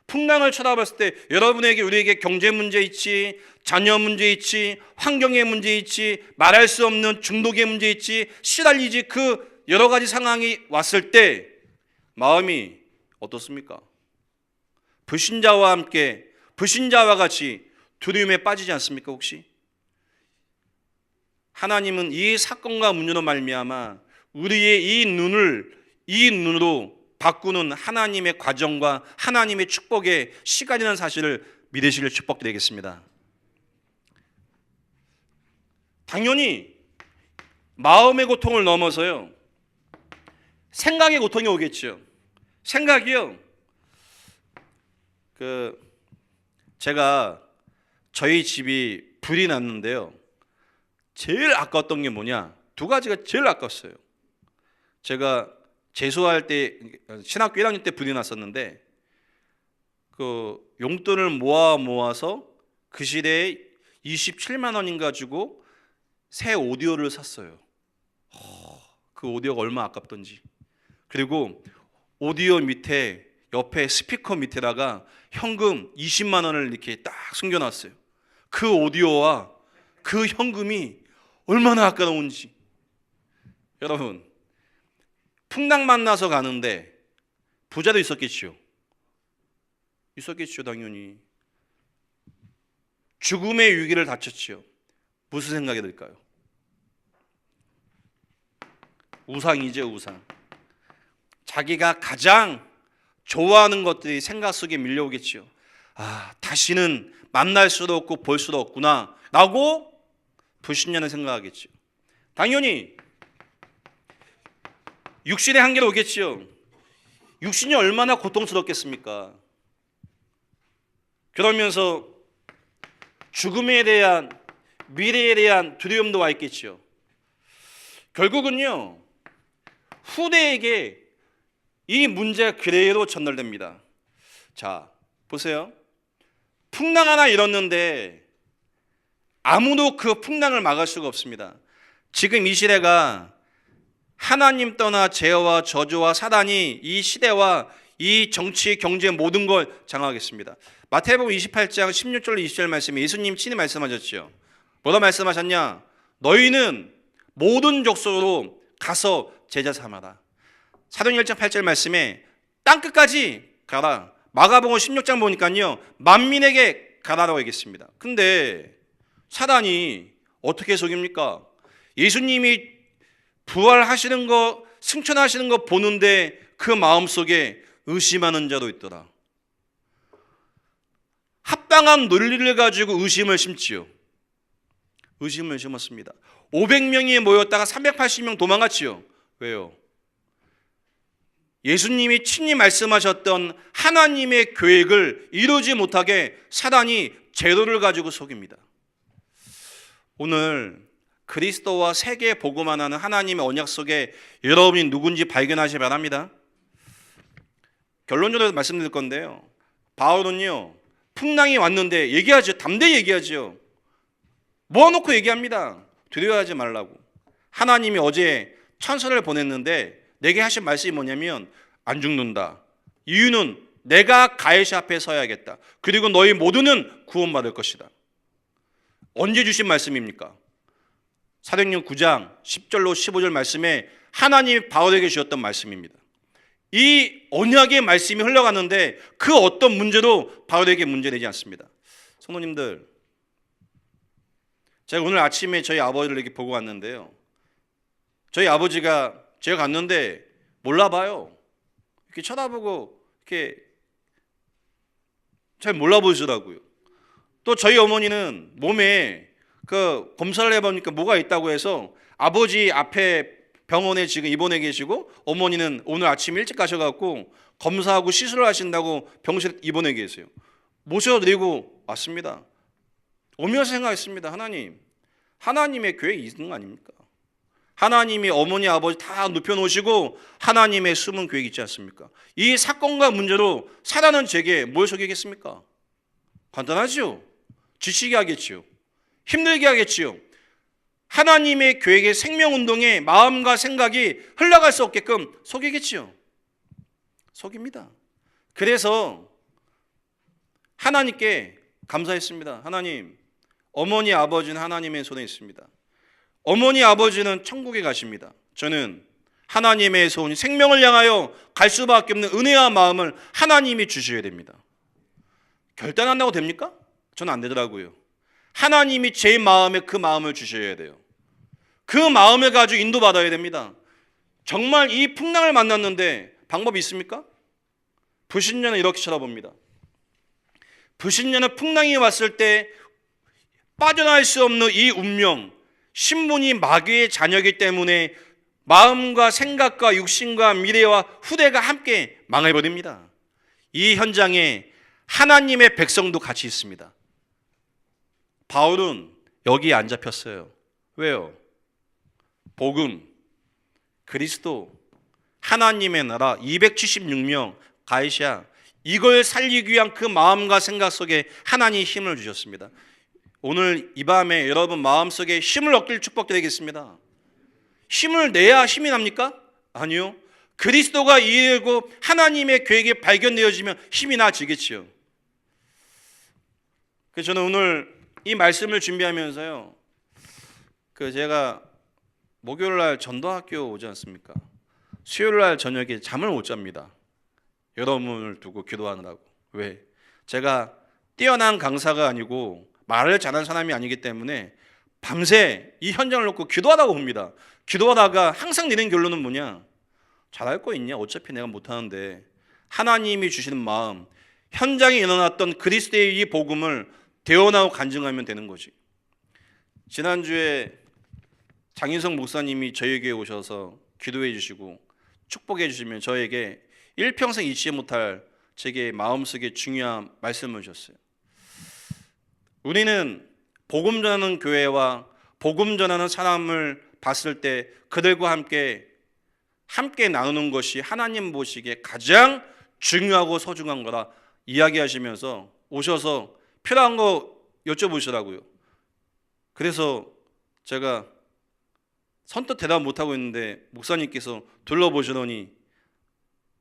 풍랑을 쳐다봤을 때 여러분에게 우리에게 경제 문제 있지, 자녀 문제 있지, 환경의 문제 있지, 말할 수 없는 중독의 문제 있지, 시달리지, 그 여러 가지 상황이 왔을 때 마음이 어떻습니까? 불신자와 함께 불신자와 같이 두려움에 빠지지 않습니까? 혹시? 하나님은 이 사건과 문제로 말미암아 우리의 이 눈으로 바꾸는 하나님의 과정과 하나님의 축복의 시간이라는 사실을 믿으시길 축복드리겠습니다. 당연히 마음의 고통을 넘어서요, 생각의 고통이 오겠죠. 생각이요. 제가 저희 집이 불이 났는데요, 제일 아까웠던 게 뭐냐? 두 가지가 제일 아까웠어요. 제가 재수할 때 신학교 1학년 때 불이 났었는데 그 용돈을 모아서 그 시대에 27만 원인가 주고 새 오디오를 샀어요. 그 오디오가 얼마나 아깝던지. 그리고 오디오 밑에 옆에 스피커 밑에다가 현금 20만 원을 이렇게 딱 숨겨놨어요. 그 오디오와 그 현금이 얼마나 아까운지. 여러분, 풍랑 만나서 가는데 부자도 있었겠죠. 당연히. 죽음의 위기를 닥쳤죠. 무슨 생각이 들까요? 우상이죠, 우상. 자기가 가장 좋아하는 것들이 생각 속에 밀려오겠죠. 다시는 만날 수도 없고 볼 수도 없구나 라고 불신자는 생각하겠죠. 당연히 육신의 한계로 오겠죠. 육신이 얼마나 고통스럽겠습니까? 그러면서 죽음에 대한, 미래에 대한 두려움도 와 있겠죠. 결국은요, 후대에게 이 문제가 그대로 전달됩니다. 자, 보세요. 풍랑 하나 일었는데 아무도 그 풍랑을 막을 수가 없습니다. 지금 이 시대가 하나님 떠나 죄와 저주와 사단이 이 시대와 이 정치, 경제 모든 걸 장악하겠습니다. 마태복음 28장 16절 20절 말씀에 예수님 친히 말씀하셨죠. 뭐라 말씀하셨냐? 너희는 모든 족속으로 가서 제자 삼아라. 사도행전 1장 8절 말씀에 땅끝까지 가라. 마가복음 16장 보니까요, 만민에게 가라라고 얘기했습니다. 근데 사단이 어떻게 속입니까? 예수님이 부활하시는 거, 승천하시는 거 보는데 그 마음속에 의심하는 자도 있더라. 합당한 논리를 가지고 의심을 심지요. 의심을 심었습니다. 500명이 모였다가 380명 도망갔지요. 왜요? 예수님이 친히 말씀하셨던 하나님의 계획을 이루지 못하게 사단이 제도를 가지고 속입니다. 오늘 그리스도와 세계 복음만 하는 하나님의 언약 속에 여러분이 누군지 발견하시기 바랍니다. 결론적으로 말씀드릴 건데요, 바울은요, 풍랑이 왔는데 얘기하죠. 담대히 얘기하죠. 모아놓고 얘기합니다. 두려워하지 말라고. 하나님이 어제 천사를 보냈는데 내게 하신 말씀이 뭐냐면 안 죽는다. 이유는 내가 가해시 앞에 서야겠다. 그리고 너희 모두는 구원받을 것이다. 언제 주신 말씀입니까? 사도행전 9장 10절로 15절 말씀에 하나님이 바울에게 주셨던 말씀입니다. 이 언약의 말씀이 흘러가는데 그 어떤 문제도 바울에게 문제되지 않습니다. 성도님들, 제가 오늘 아침에 저희 아버지를 이렇게 보고 왔는데요, 저희 아버지가 제가 갔는데 몰라봐요. 이렇게 쳐다보고 이렇게 잘 몰라보시더라고요. 또 저희 어머니는 몸에 그 검사를 해보니까 뭐가 있다고 해서 아버지 앞에 병원에 지금 입원해 계시고 어머니는 오늘 아침 일찍 가셔갖고 검사하고 시술을 하신다고 병실에 입원해 계세요. 모셔드리고 왔습니다. 오면서 생각했습니다. 하나님의 계획이 있는 거 아닙니까? 하나님이 어머니 아버지 다 눕혀놓으시고 하나님의 숨은 계획이 있지 않습니까? 이 사건과 문제로 살아는 제게 뭘 속이겠습니까? 간단하죠. 지치게 하겠지요. 힘들게 하겠지요. 하나님의 계획의 생명운동에 마음과 생각이 흘러갈 수 없게끔 속이겠지요. 속입니다. 그래서 하나님께 감사했습니다. 하나님, 어머니 아버지는 하나님의 손에 있습니다. 어머니 아버지는 천국에 가십니다. 저는 하나님의 손, 생명을 향하여 갈 수밖에 없는 은혜와 마음을 하나님이 주셔야 됩니다. 결단한다고 됩니까? 저는 안 되더라고요. 하나님이 제 마음에 그 마음을 주셔야 돼요. 그 마음을 가지고 인도받아야 됩니다. 정말 이 풍랑을 만났는데 방법이 있습니까? 불신자는 이렇게 쳐다봅니다. 불신자는 풍랑이 왔을 때 빠져나갈 수 없는 이 운명, 신분이 마귀의 자녀이기 때문에 마음과 생각과 육신과 미래와 후대가 함께 망해버립니다. 이 현장에 하나님의 백성도 같이 있습니다. 바울은 여기에 안 잡혔어요. 왜요? 복음, 그리스도, 하나님의 나라, 276명, 가이샤, 이걸 살리기 위한 그 마음과 생각 속에 하나님이 힘을 주셨습니다. 오늘 이 밤에 여러분 마음속에 힘을 얻길 축복드리겠습니다. 힘을 내야 힘이 납니까? 아니요. 그리스도가 이해하고 하나님의 계획이 발견되어지면 힘이 나지겠지요. 그래서 저는 오늘 이 말씀을 준비하면서요, 제가 목요일날 전도학교 오지 않습니까? 수요일날 저녁에 잠을 못 잡니다. 여러분을 두고 기도하느라고. 왜? 제가 뛰어난 강사가 아니고 말을 잘하는 사람이 아니기 때문에 밤새 이 현장을 놓고 기도하다가 봅니다. 기도하다가 항상 내는 결론은 뭐냐? 잘할 거 있냐? 어차피 내가 못하는데. 하나님이 주시는 마음, 현장에 일어났던 그리스도의 이 복음을 대언하고 간증하면 되는 거지. 지난주에 장인성 목사님이 저에게 오셔서 기도해 주시고 축복해 주시면 저에게 일평생 잊지 못할 제게 마음속에 중요한 말씀을 주셨어요. 우리는 복음 전하는 교회와 복음 전하는 사람을 봤을 때 그들과 함께 나누는 것이 하나님 보시기에 가장 중요하고 소중한 거라 이야기하시면서 오셔서 필요한 거 여쭤보시더라고요. 그래서 제가 선뜻 대답 못하고 있는데 목사님께서 둘러보시더니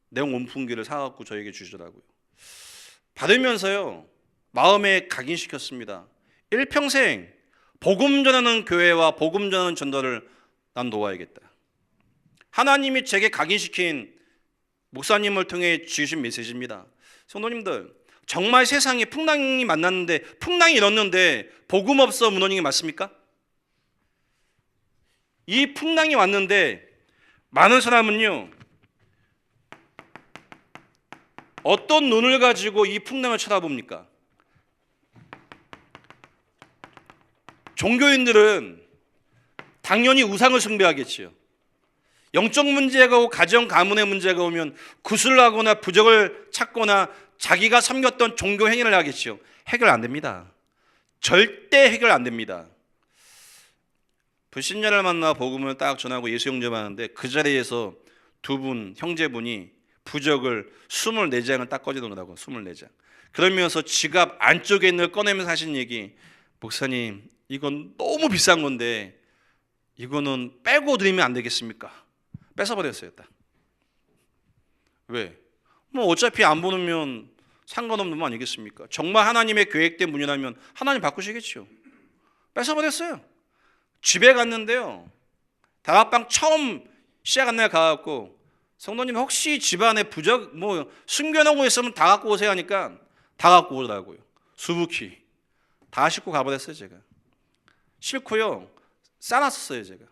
내용 원풍기를 사갖고 저에게 주시더라고요. 받으면서요 마음에 각인시켰습니다. 일평생 복음 전하는 교회와 복음 전하는 전도를 난 놓아야겠다. 하나님이 제게 각인시킨 목사님을 통해 주신 메시지입니다. 성도님들, 정말 세상에 풍랑이 만났는데 풍랑이 일었는데 복음 없어 무너진 게 맞습니까? 이 풍랑이 왔는데 많은 사람은요 어떤 눈을 가지고 이 풍랑을 쳐다봅니까? 종교인들은 당연히 우상을 숭배하겠지요. 영적 문제가 오고 가정 가문의 문제가 오면 구슬하거나 부적을 찾거나 자기가 섬겼던 종교 행위를 하겠지요. 해결 안 됩니다. 절대 해결 안 됩니다. 불신자를 만나 복음을 딱 전하고 예수 영접하는데 그 자리에서 두 분 형제분이 부적을 24장을 딱 꺼내놓으라고. 24장. 그러면서 지갑 안쪽에 있는 걸 꺼내면서 하신 얘기, 목사님 이건 너무 비싼 건데 이거는 빼고 드리면 안 되겠습니까? 뺏어버렸어요. 딱. 왜? 뭐 어차피 안 보내면 상관없는 거 아니겠습니까? 정말 하나님의 계획된 분이라면 하나님 바꾸시겠죠. 뺏어버렸어요. 집에 갔는데요, 다락방 처음 시작한 날 가갖고 성도님 혹시 집안에 부적 뭐 숨겨놓고 있으면 다 갖고 오세요 하니까 다 갖고 오더라고요. 수북히 다 싣고 가버렸어요. 제가 싫고요 싸놨었어요. 제가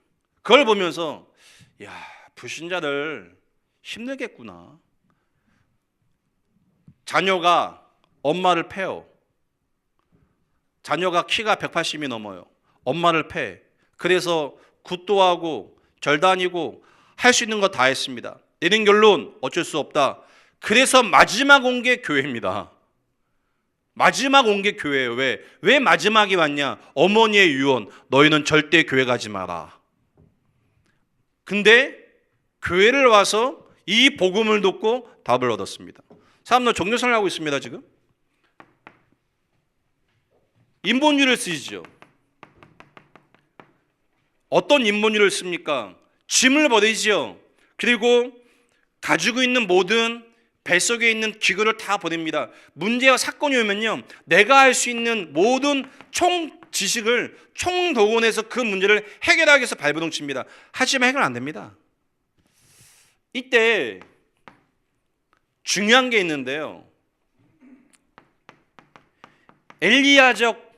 그걸 보면서 야, 불신자들 힘들겠구나. 자녀가 엄마를 패요. 자녀가 키가 180이 넘어요. 엄마를 패. 그래서 굿도 하고 절 다니고 할 수 있는 거 다 했습니다. 내린 결론 어쩔 수 없다. 그래서 마지막 온 게 교회입니다. 마지막 온 게 교회예요. 왜 마지막이 왔냐? 어머니의 유언, 너희는 절대 교회 가지 마라. 근데 교회를 와서 이 복음을 듣고 답을 얻었습니다. 사람들 종교생활을 하고 있습니다. 지금 인본주의를 쓰시죠. 어떤 인본주의를 씁니까? 짐을 버리죠. 그리고 가지고 있는 모든 뱃속에 있는 기구를 다 버립니다. 문제와 사건이 오면요, 내가 할 수 있는 모든 총 지식을 총동원해서 그 문제를 해결하기 위해서 발버둥칩니다. 하지만 해결 안 됩니다. 이때 중요한 게 있는데요, 엘리야적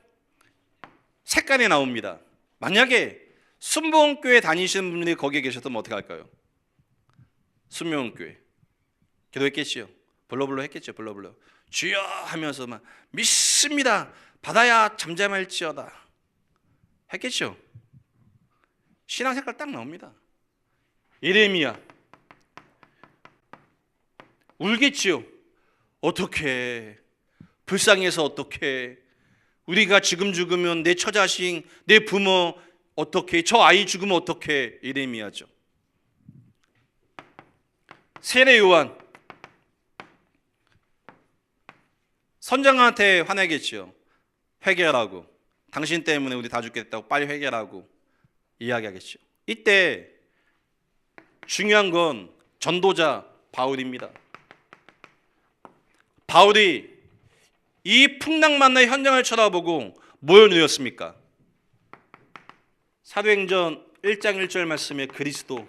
색깔이 나옵니다. 만약에 순복음교회 다니시는 분들이 거기에 계셨다면 어떻게 할까요? 순복음교회 기도했겠지요. 불러불러 했겠죠. 불러불러 주여 하면서 막 믿습니다. 바다야 잠잠할지어다 했겠죠. 신앙 색깔 딱 나옵니다. 예레미야 울겠지요. 어떻게 불쌍해서 어떻게 우리가 지금 죽으면 내 처자식 내 부모 어떻게 저 아이 죽으면 어떻게 예레미야죠. 세례 요한 선장한테 화내겠지요. 회개하라고. 당신 때문에 우리 다 죽겠다고 빨리 회개하라고 이야기하겠죠. 이때 중요한 건 전도자 바울입니다. 바울이 이 풍랑만나의 현장을 쳐다보고 뭘 누렸습니까? 사도행전 1장 1절 말씀에 그리스도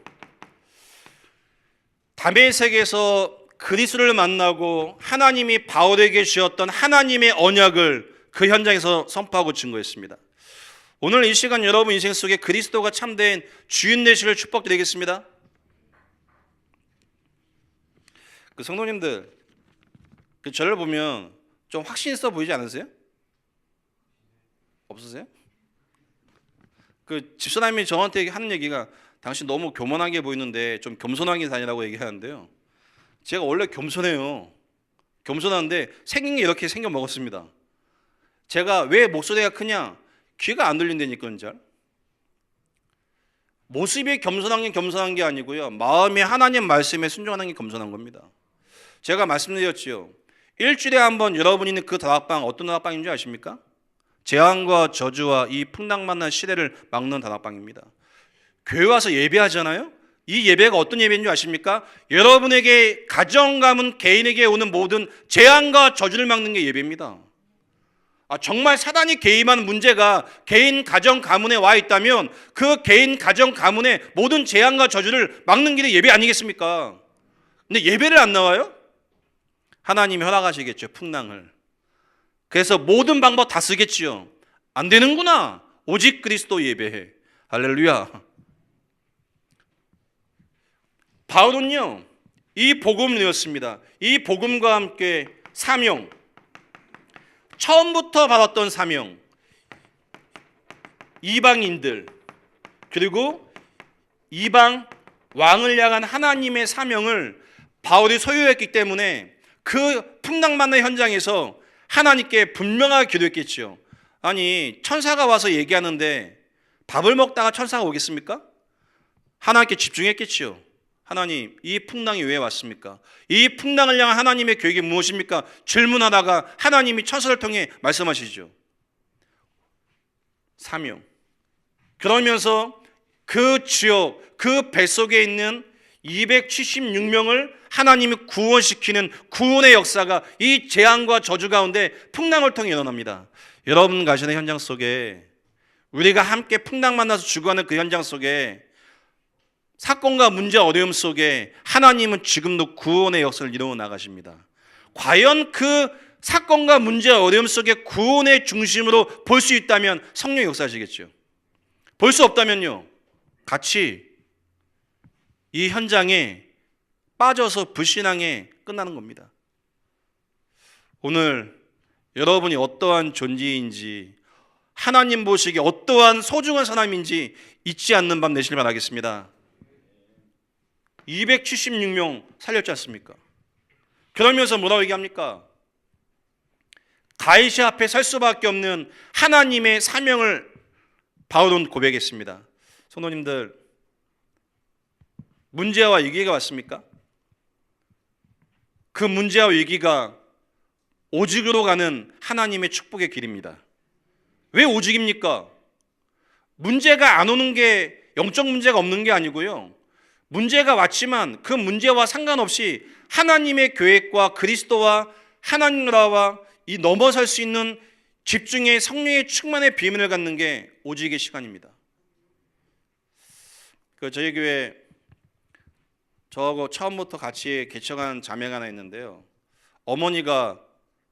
다메섹에서 그리스도를 만나고 하나님이 바울에게 주었던 하나님의 언약을 그 현장에서 선포하고 증거했습니다. 오늘 이 시간 여러분 인생 속에 그리스도가 참된 주인 되시를 축복드리겠습니다. 그 성도님들, 그 저를 보면 좀 확신 있어 보이지 않으세요? 없으세요? 그 집사람이 저한테 하는 얘기가 당신 너무 교만하게 보이는데 좀 겸손하게 다니라고 얘기하는데요. 제가 원래 겸손해요. 겸손한데 생긴 게 이렇게 생겨 먹었습니다. 제가 왜 목소리가 크냐? 귀가 안 들린다니까요. 잘. 모습이 겸손한 게 아니고요, 마음이 하나님 말씀에 순종하는 게 겸손한 겁니다. 제가 말씀드렸지요. 일주일에 한 번 여러분이 있는 그 다락방 어떤 다락방인 줄 아십니까? 재앙과 저주와 이 풍랑만난 시대를 막는 다락방입니다. 교회 와서 예배하잖아요. 이 예배가 어떤 예배인 줄 아십니까? 여러분에게 가정 가문 개인에게 오는 모든 재앙과 저주를 막는 게 예배입니다. 정말 사단이 개입하는 문제가 개인 가정 가문에 와 있다면 그 개인 가정 가문의 모든 재앙과 저주를 막는 길이 예배 아니겠습니까? 근데 예배를 안 나와요? 하나님이 허락하시겠죠, 풍랑을. 그래서 모든 방법 다 쓰겠지요. 안 되는구나. 오직 그리스도 예배해. 할렐루야. 바울은요, 이 복음을 내었습니다. 이 복음과 함께 사명, 처음부터 받았던 사명, 이방인들 그리고 이방 왕을 향한 하나님의 사명을 바울이 소유했기 때문에 그 풍랑만난 현장에서 하나님께 분명하게 기도했겠죠. 아니, 천사가 와서 얘기하는데 밥을 먹다가 천사가 오겠습니까? 하나님께 집중했겠죠. 하나님, 이 풍랑이 왜 왔습니까? 이 풍랑을 향한 하나님의 계획이 무엇입니까? 질문하다가 하나님이 천사를 통해 말씀하시죠. 사명. 그러면서 그 지역, 그 뱃속에 있는 276명을 하나님이 구원시키는 구원의 역사가 이 재앙과 저주 가운데 풍랑을 통해 일어납니다. 여러분 가시는 현장 속에, 우리가 함께 풍랑 만나서 죽어가는 그 현장 속에, 사건과 문제 어려움 속에 하나님은 지금도 구원의 역사를 이루어 나가십니다. 과연 그 사건과 문제 어려움 속에 구원의 중심으로 볼 수 있다면 성령의 역사시겠죠. 볼 수 없다면요, 같이 이 현장에 빠져서 불신앙에 끝나는 겁니다. 오늘 여러분이 어떠한 존재인지, 하나님 보시기에 어떠한 소중한 사람인지 잊지 않는 밤 되시길 바라겠습니다. 276명 살렸지 않습니까? 그러면서 뭐라고 얘기합니까? 가이사 앞에 설 수밖에 없는 하나님의 사명을 바울은 고백했습니다. 성도님들, 문제와 위기가 왔습니까? 그 문제와 위기가 오직으로 가는 하나님의 축복의 길입니다. 왜 오직입니까? 문제가 안 오는 게 영적 문제가 없는 게 아니고요. 문제가 왔지만 그 문제와 상관없이 하나님의 계획과 그리스도와 하나님 나라와 이 넘어설 수 있는 집중의 성령의 충만의 비밀을 갖는 게 오직의 시간입니다. 저희 교회 저하고 처음부터 같이 개척한 자매가 하나 있는데요. 어머니가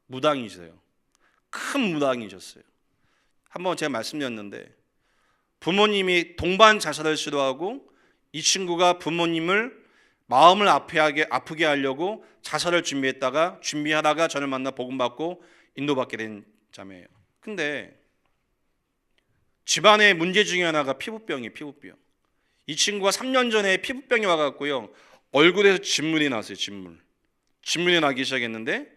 무당이세요. 큰 무당이셨어요. 한번 제가 말씀드렸는데 부모님이 동반 자살을 시도하고 이 친구가 부모님을 마음을 아프게 하려고 자살을 준비하다가 저를 만나 복음받고 인도받게 된 자매예요. 근데 집안의 문제 중에 하나가 피부병이에요. 피부병. 이 친구가 3년 전에 피부병이 와갖고요, 얼굴에서 진물이 났어요. 진물이 나기 시작했는데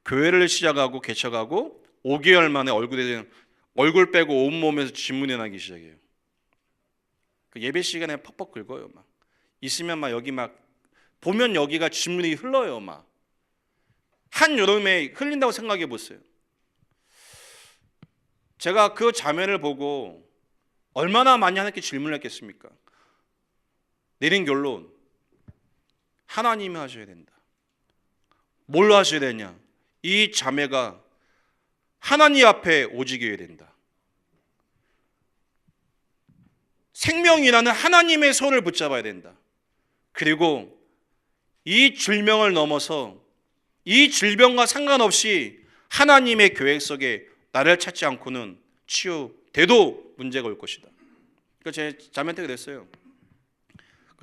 교회를 시작하고 개척하고 5개월 만에 얼굴 빼고 온몸에서 진물이 나기 시작해요. 그 예배 시간에 퍽퍽 긁어요. 막 있으면 막 여기 막 보면 여기가 진물이 흘러요. 막 한여름에 흘린다고 생각해 보세요. 제가 그 자매를 보고 얼마나 많이 하나님께 질문을 했겠습니까? 내린 결론, 하나님이 하셔야 된다. 뭘 하셔야 되냐? 이 자매가 하나님 앞에 오직여야 된다. 생명이라는 하나님의 손을 붙잡아야 된다. 그리고 이 질병을 넘어서 이 질병과 상관없이 하나님의 계획 속에 나를 찾지 않고는 치유돼도 문제가 올 것이다. 그러니까 제 자매한테 그랬어요.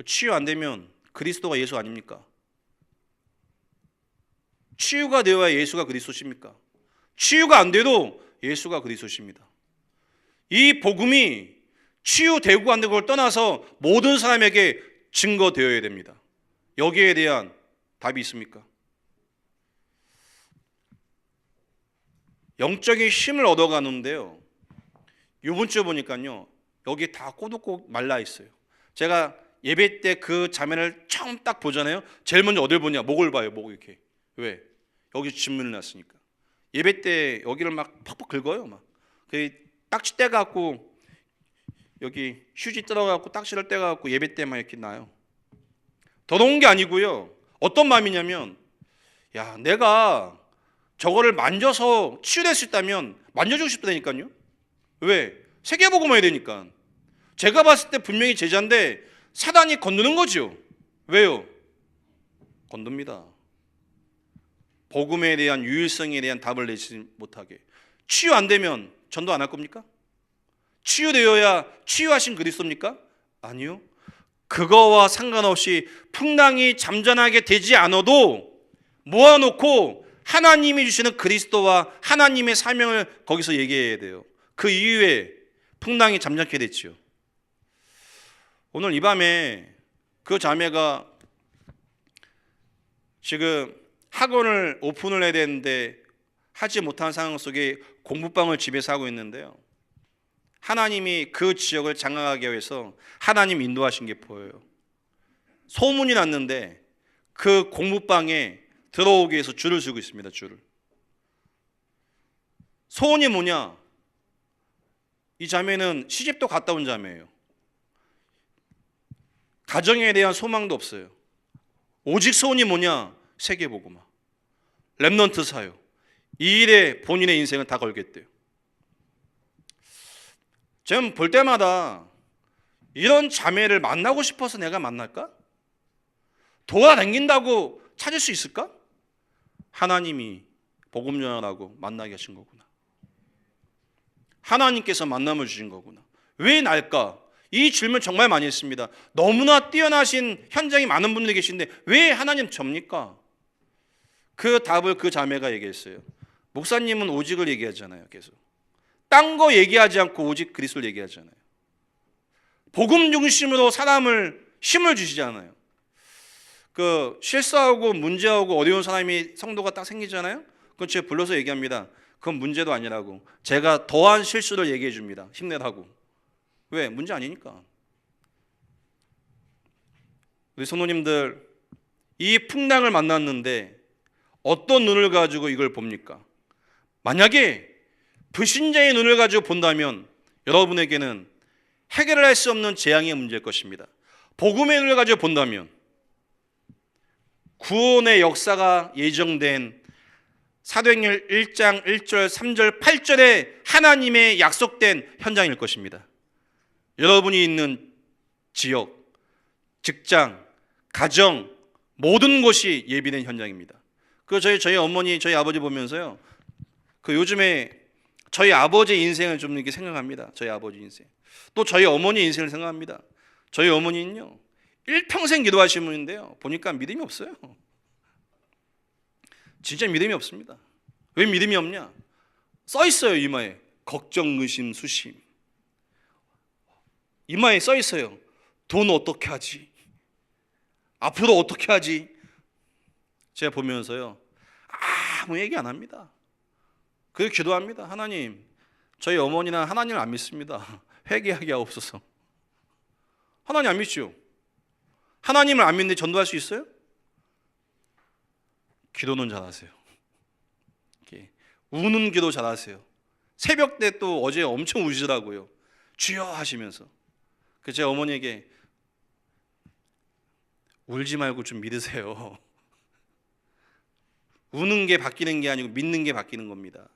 치유 안 되면 그리스도가 예수 아닙니까? 치유가 되어야 예수가 그리스도십니까? 치유가 안 돼도 예수가 그리스도십니다. 이 복음이 치유되고 안 되고를 떠나서 모든 사람에게 증거되어야 됩니다. 여기에 대한 답이 있습니까? 영적인 힘을 얻어가는데요, 이번 주에 보니까요 여기 다 꼬독꼬독 말라 있어요. 제가 예배 때 그 자매를 처음 딱 보잖아요. 제일 먼저 어딜 보냐? 목을 봐요. 목 이렇게. 왜? 여기 진물이 났으니까. 예배 때 여기를 막 팍팍 긁어요. 막 그 딱지 떼갖고 여기 휴지 뜯어갖고 딱지를 떼갖고 예배 때만 이렇게 나요. 더러운 게 아니고요. 어떤 마음이냐면, 야, 내가 저거를 만져서 치유될 수 있다면 만져주고 싶다니까요. 왜? 세계복음을 해야 되니까. 제가 봤을 때 분명히 제자인데 사단이 건드는 거죠. 왜요? 건듭니다. 복음에 대한 유일성에 대한 답을 내지 못하게. 치유 안 되면 전도 안 할 겁니까? 치유되어야 치유하신 그리스도입니까? 아니요. 그거와 상관없이 풍랑이 잠잠하게 되지 않아도 모아놓고 하나님이 주시는 그리스도와 하나님의 사명을 거기서 얘기해야 돼요. 그 이후에 풍랑이 잠잠게 됐죠. 오늘 이 밤에 그 자매가 지금 학원을 오픈을 해야 되는데 하지 못한 상황 속에 공부방을 집에서 하고 있는데요, 하나님이 그 지역을 장악하기 위해서 하나님 인도하신 게 보여요. 소문이 났는데 그 공부방에 들어오기 위해서 줄을 서고 있습니다. 줄을. 소원이 뭐냐? 이 자매는 시집도 갔다 온 자매예요. 가정에 대한 소망도 없어요. 오직 소원이 뭐냐? 세계복음화, 렘넌트 사역, 이 일에 본인의 인생을 다 걸겠대요. 저는 볼 때마다 이런 자매를 만나고 싶어서 내가 만날까? 돌아다닌다고 찾을 수 있을까? 하나님이 복음 전하라고 만나게 하신 거구나. 하나님께서 만남을 주신 거구나. 왜 날까? 이 질문 정말 많이 했습니다. 너무나 뛰어나신 현장에 많은 분들이 계신데 왜 하나님 접니까? 그 답을 그 자매가 얘기했어요. 목사님은 오직을 얘기하잖아요. 계속 딴 거 얘기하지 않고 오직 그리스도를 얘기하잖아요. 복음 중심으로 사람을 힘을 주시잖아요. 그 실수하고 문제하고 어려운 사람이 성도가 딱 생기잖아요. 그건 제가 불러서 얘기합니다. 그건 문제도 아니라고. 제가 더한 실수를 얘기해 줍니다. 힘내라고. 왜? 문제 아니니까. 우리 성도님들, 이 풍랑을 만났는데 어떤 눈을 가지고 이걸 봅니까? 만약에 불신자의 눈을 가지고 본다면 여러분에게는 해결을 할 수 없는 재앙의 문제일 것입니다. 복음의 눈을 가지고 본다면 구원의 역사가 예정된 사도행전 1장 1절 3절 8절에 하나님의 약속된 현장일 것입니다. 여러분이 있는 지역, 직장, 가정, 모든 곳이 예비된 현장입니다. 그 저희 어머니, 저희 아버지 보면서요, 그 요즘에 저희 아버지 인생을 좀 이렇게 생각합니다. 저희 아버지 인생. 또 저희 어머니 인생을 생각합니다. 저희 어머니는요, 일평생 기도하시는 분인데요, 보니까 믿음이 없어요. 진짜 믿음이 없습니다. 왜 믿음이 없냐? 써 있어요, 이마에. 걱정, 의심, 수심. 이마에 써 있어요. 돈 어떻게 하지? 앞으로 어떻게 하지? 제가 보면서요, 아무 얘기 안 합니다. 그래서 기도합니다. 하나님, 저희 어머니나 하나님을 안 믿습니다. 회개하게 하옵소서. 하나님 안 믿죠? 하나님을 안 믿는데 전도할 수 있어요? 기도는 잘하세요. 이렇게 우는 기도 잘하세요. 새벽 때 또 어제 엄청 우시더라고요. 주여 하시면서. 그래서 제 어머니에게 울지 말고 좀 믿으세요. 우는 게 바뀌는 게 아니고 믿는 게 바뀌는 겁니다.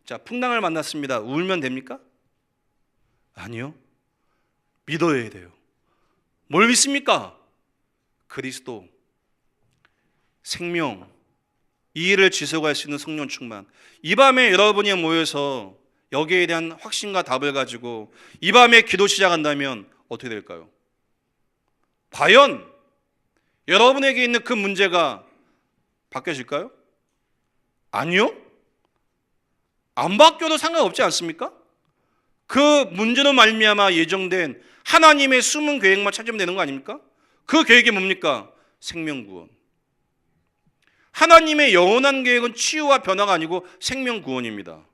자, 풍랑을 만났습니다. 울면 됩니까? 아니요. 믿어야 돼요. 뭘 믿습니까? 그리스도, 생명, 이 일을 지속할 수 있는 성령 충만. 이 밤에 여러분이 모여서 여기에 대한 확신과 답을 가지고 이 밤에 기도 시작한다면 어떻게 될까요? 과연 여러분에게 있는 그 문제가 바뀌어질까요? 아니요. 안 바뀌어도 상관없지 않습니까? 그 문제로 말미암아 예정된 하나님의 숨은 계획만 찾으면 되는 거 아닙니까? 그 계획이 뭡니까? 생명구원. 하나님의 영원한 계획은 치유와 변화가 아니고 생명구원입니다.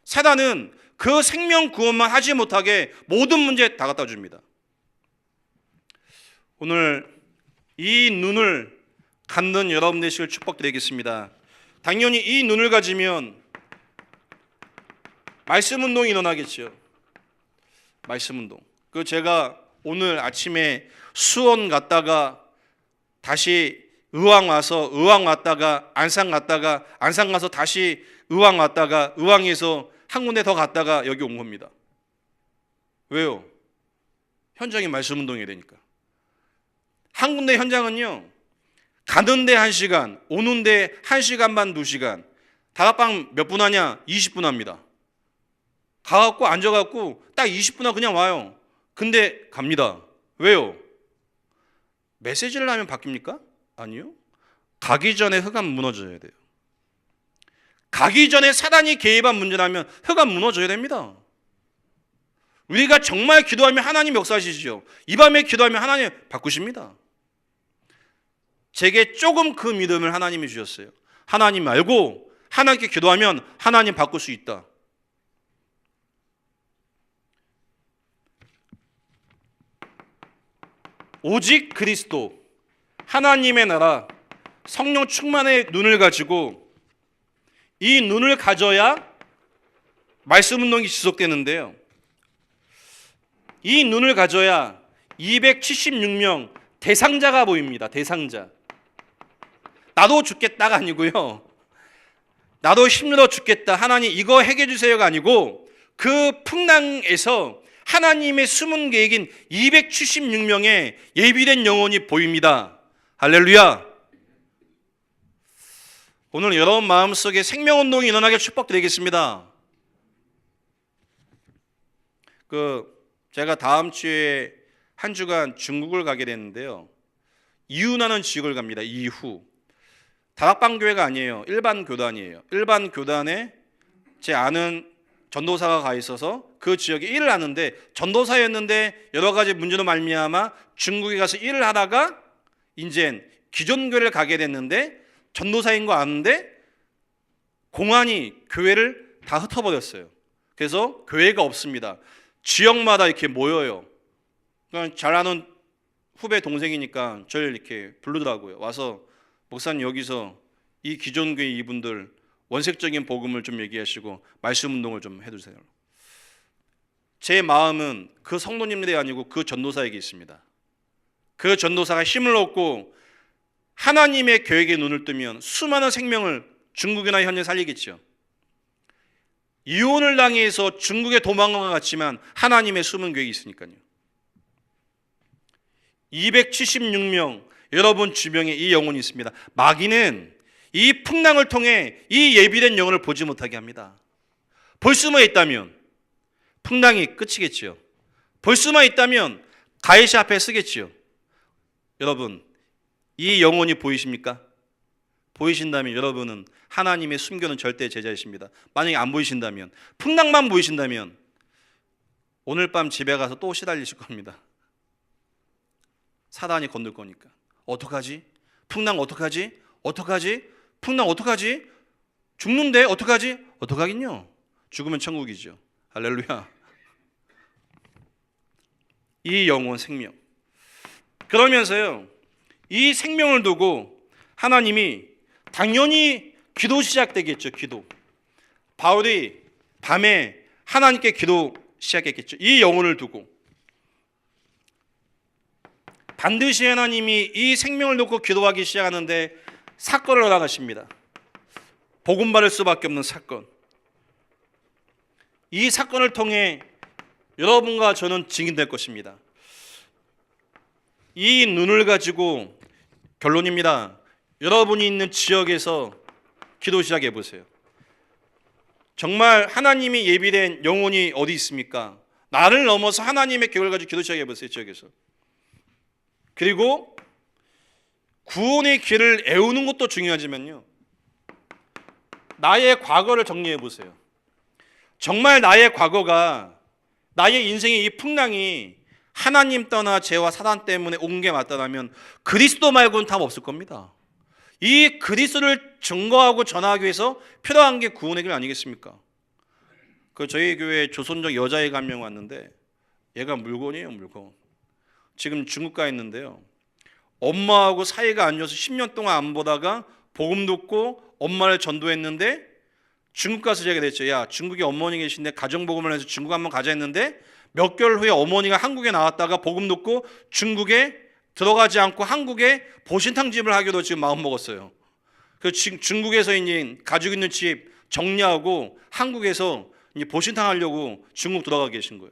사단은 그 생명구원만 하지 못하게 모든 문제에 다 갖다 줍니다. 오늘 이 눈을 갖는 여러분 되시길 축복드리겠습니다. 당연히 이 눈을 가지면 말씀 운동이 일어나겠죠. 말씀 운동. 그 제가 오늘 아침에 수원 갔다가 다시 의왕 와서 의왕 왔다가 안산 갔다가 안산 가서 다시 의왕 왔다가 의왕에서 한 군데 더 갔다가 여기 온 겁니다. 왜요? 현장에 말씀 운동이 되니까. 한 군데 현장은요, 가는데 1시간, 오는데 1시간 반, 2시간. 다락방 몇 분 하냐? 20분 합니다. 가갖고 앉아갖고 딱 20분 하고 그냥 와요. 근데 갑니다. 왜요? 메시지를 하면 바뀝니까? 아니요. 가기 전에 흑암 무너져야 돼요. 가기 전에 사단이 개입한 문제라면 흑암 무너져야 됩니다. 우리가 정말 기도하면 하나님 역사하시죠. 이 밤에 기도하면 하나님 바꾸십니다. 제게 조금 그 믿음을 하나님이 주셨어요. 하나님 알고 하나님께 기도하면 하나님 바꿀 수 있다. 오직 그리스도, 하나님의 나라, 성령 충만의 눈을 가지고 이 눈을 가져야 말씀 운동이 지속되는데요. 이 눈을 가져야 276명 대상자가 보입니다. 대상자. 나도 죽겠다가 아니고요. 나도 힘들어 죽겠다. 하나님 이거 해결해 주세요가 아니고 그 풍랑에서 하나님의 숨은 계획인 276명의 예비된 영혼이 보입니다. 할렐루야. 오늘 여러분 마음속에 생명운동이 일어나게 축복드리겠습니다. 제가 다음 주에 한 주간 중국을 가게 됐는데요. 이후라는 지역을 갑니다. 이후. 다락방 교회가 아니에요. 일반 교단이에요. 일반 교단에 제 아는 전도사가 가 있어서 그 지역에 일을 하는데 전도사였는데 여러 가지 문제로 말미암아 중국에 가서 일을 하다가 이젠 기존 교회를 가게 됐는데 전도사인 거 아는데 공안이 교회를 다 흩어버렸어요. 그래서 교회가 없습니다. 지역마다 이렇게 모여요. 그러니까 잘 아는 후배 동생이니까 저를 이렇게 부르더라고요. 와서 목사님 여기서 이 기존 교회 이분들 원색적인 복음을 좀 얘기하시고 말씀 운동을 좀 해주세요. 제 마음은 그 성도님들이 아니고 그 전도사에게 있습니다. 그 전도사가 힘을 얻고 하나님의 계획에 눈을 뜨면 수많은 생명을 중국이나 현재 살리겠죠. 이혼을 당해서 중국에 도망간 것 같지만 하나님의 숨은 계획이 있으니까요. 276명 여러분 주변에 이 영혼이 있습니다. 마귀는 이 풍랑을 통해 이 예비된 영혼을 보지 못하게 합니다. 볼 수만 있다면 풍랑이 끝이겠지요. 볼 수만 있다면 가해시 앞에 쓰겠지요. 여러분 이 영혼이 보이십니까? 보이신다면 여러분은 하나님의 숨겨놓은 절대 제자이십니다. 만약에 안 보이신다면, 풍랑만 보이신다면 오늘 밤 집에 가서 또 시달리실 겁니다. 사단이 건들 거니까. 어떡하지? 풍랑 어떡하지? 어떡하지? 풍랑 어떡하지? 죽는데 어떡하지? 어떡하긴요. 죽으면 천국이죠. 할렐루야. 이 영혼 생명. 그러면서요, 이 생명을 두고 하나님이 당연히 기도 시작되겠죠. 기도. 바울이 밤에 하나님께 기도 시작했겠죠. 이 영혼을 두고 반드시 하나님이 이 생명을 놓고 기도하기 시작하는데 사건을 허락하십니다. 복음 받을 수밖에 없는 사건. 이 사건을 통해 여러분과 저는 증인될 것입니다. 이 눈을 가지고 결론입니다. 여러분이 있는 지역에서 기도 시작해 보세요. 정말 하나님이 예비된 영혼이 어디 있습니까? 나를 넘어서 하나님의 계획을 가지고 기도 시작해 보세요. 지역에서. 그리고 구원의 길을 애우는 것도 중요하지만요, 나의 과거를 정리해 보세요. 정말 나의 과거가, 나의 인생의 이 풍랑이 하나님 떠나 죄와 사단 때문에 온 게 맞다면 그리스도 말고는 답 없을 겁니다. 이 그리스도를 증거하고 전하기 위해서 필요한 게 구원의 길 아니겠습니까? 저희 교회에 조선족 여자애가 한 명 왔는데 얘가 물건이에요, 물건. 지금 중국 가 있는데요, 엄마하고 사이가 안 좋아서 10년 동안 안 보다가 복음 듣고 엄마를 전도했는데 중국 가서 제가 그랬죠. 야, 중국에 어머니 계신데 가정복음을 해서 중국 한번 가자 했는데 몇 개월 후에 어머니가 한국에 나왔다가 복음 듣고 중국에 들어가지 않고 한국에 보신탕집을 하기로 지금 마음 먹었어요. 중국에서 이제 가지고 있는 집 정리하고 한국에서 이제 보신탕 하려고 중국 들어가 계신 거예요.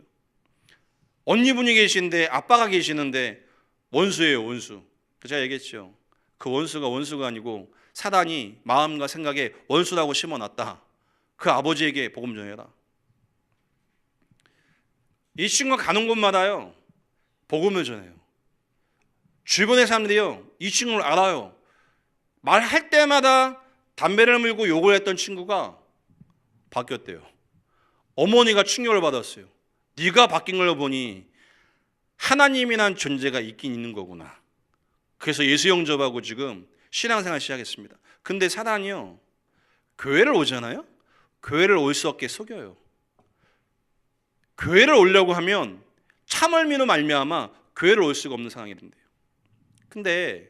언니분이 계신데 아빠가 계시는데 원수예요, 원수. 제가 얘기했죠. 그 원수가 원수가 아니고 사단이 마음과 생각에 원수라고 심어놨다. 그 아버지에게 복음 전해라. 이 친구가 가는 곳마다요, 복음을 전해요. 주변의 사람들이요, 이 친구를 알아요. 말할 때마다 담배를 물고 욕을 했던 친구가 바뀌었대요. 어머니가 충격을 받았어요. 네가 바뀐 걸 보니 하나님이란 존재가 있긴 있는 거구나. 그래서 예수 영접하고 지금 신앙생활 시작했습니다. 근데 사단이요, 교회를 오잖아요. 교회를 올 수 없게 속여요. 교회를 오려고 하면 참을미로 말미암아 교회를 올 수가 없는 상황이 된대요. 근데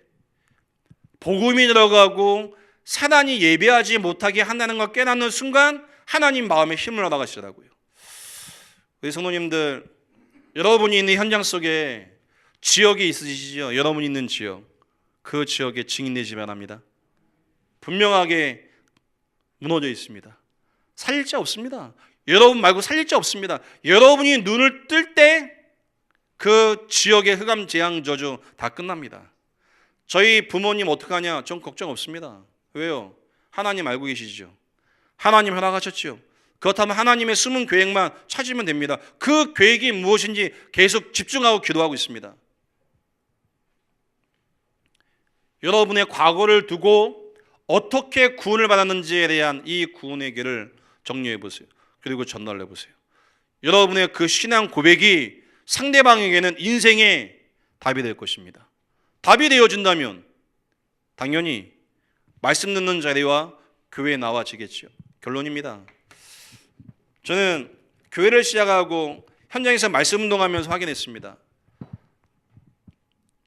복음이 들어가고 사단이 예배하지 못하게 한다는 걸 깨닫는 순간 하나님 마음에 힘을 얻어가시더라고요. 우리 성도님들, 여러분이 있는 현장 속에 지역이 있으시죠? 여러분이 있는 지역, 그 지역에 증인되지 바랍니다. 분명하게 무너져 있습니다. 살릴 자 없습니다. 여러분 말고 살릴 자 없습니다. 여러분이 눈을 뜰 때 그 지역의 흑암, 재앙, 저주 다 끝납니다. 저희 부모님 어떡하냐? 전 걱정 없습니다. 왜요? 하나님 알고 계시죠. 하나님 허락하셨죠. 그렇다면 하나님의 숨은 계획만 찾으면 됩니다. 그 계획이 무엇인지 계속 집중하고 기도하고 있습니다. 여러분의 과거를 두고 어떻게 구원을 받았는지에 대한 이 구원의 길을 정리해 보세요. 그리고 전달해 보세요. 여러분의 그 신앙 고백이 상대방에게는 인생의 답이 될 것입니다. 답이 되어준다면 당연히 말씀 듣는 자리와 교회에 나와지겠죠. 결론입니다. 저는 교회를 시작하고 현장에서 말씀 운동하면서 확인했습니다.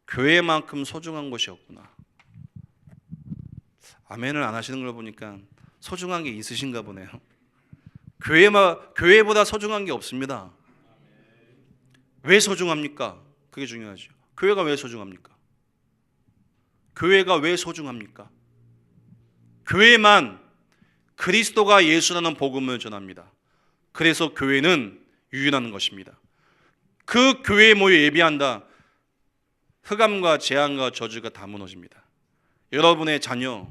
교회만큼 소중한 곳이 없구나. 아멘을 안 하시는 걸 보니까 소중한 게 있으신가 보네요. 교회보다 소중한 게 없습니다. 왜 소중합니까? 그게 중요하죠. 교회가 왜 소중합니까? 교회가 왜 소중합니까? 교회만 그리스도가 예수라는 복음을 전합니다. 그래서 교회는 유일한 것입니다. 그 교회에 모여 예배한다. 흑암과 재앙과 저주가 다 무너집니다. 여러분의 자녀,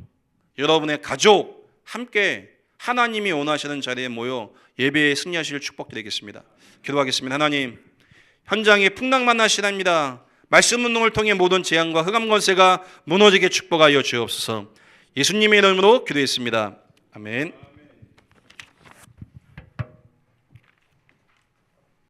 여러분의 가족 함께 하나님이 원하시는 자리에 모여 예배에 승리하실 축복드리겠습니다. 기도하겠습니다. 하나님, 현장에 풍랑만 나시랍니다. 말씀 운동을 통해 모든 재앙과 흑암 권세가 무너지게 축복하여 주옵소서. 예수님의 이름으로 기도했습니다. 아멘.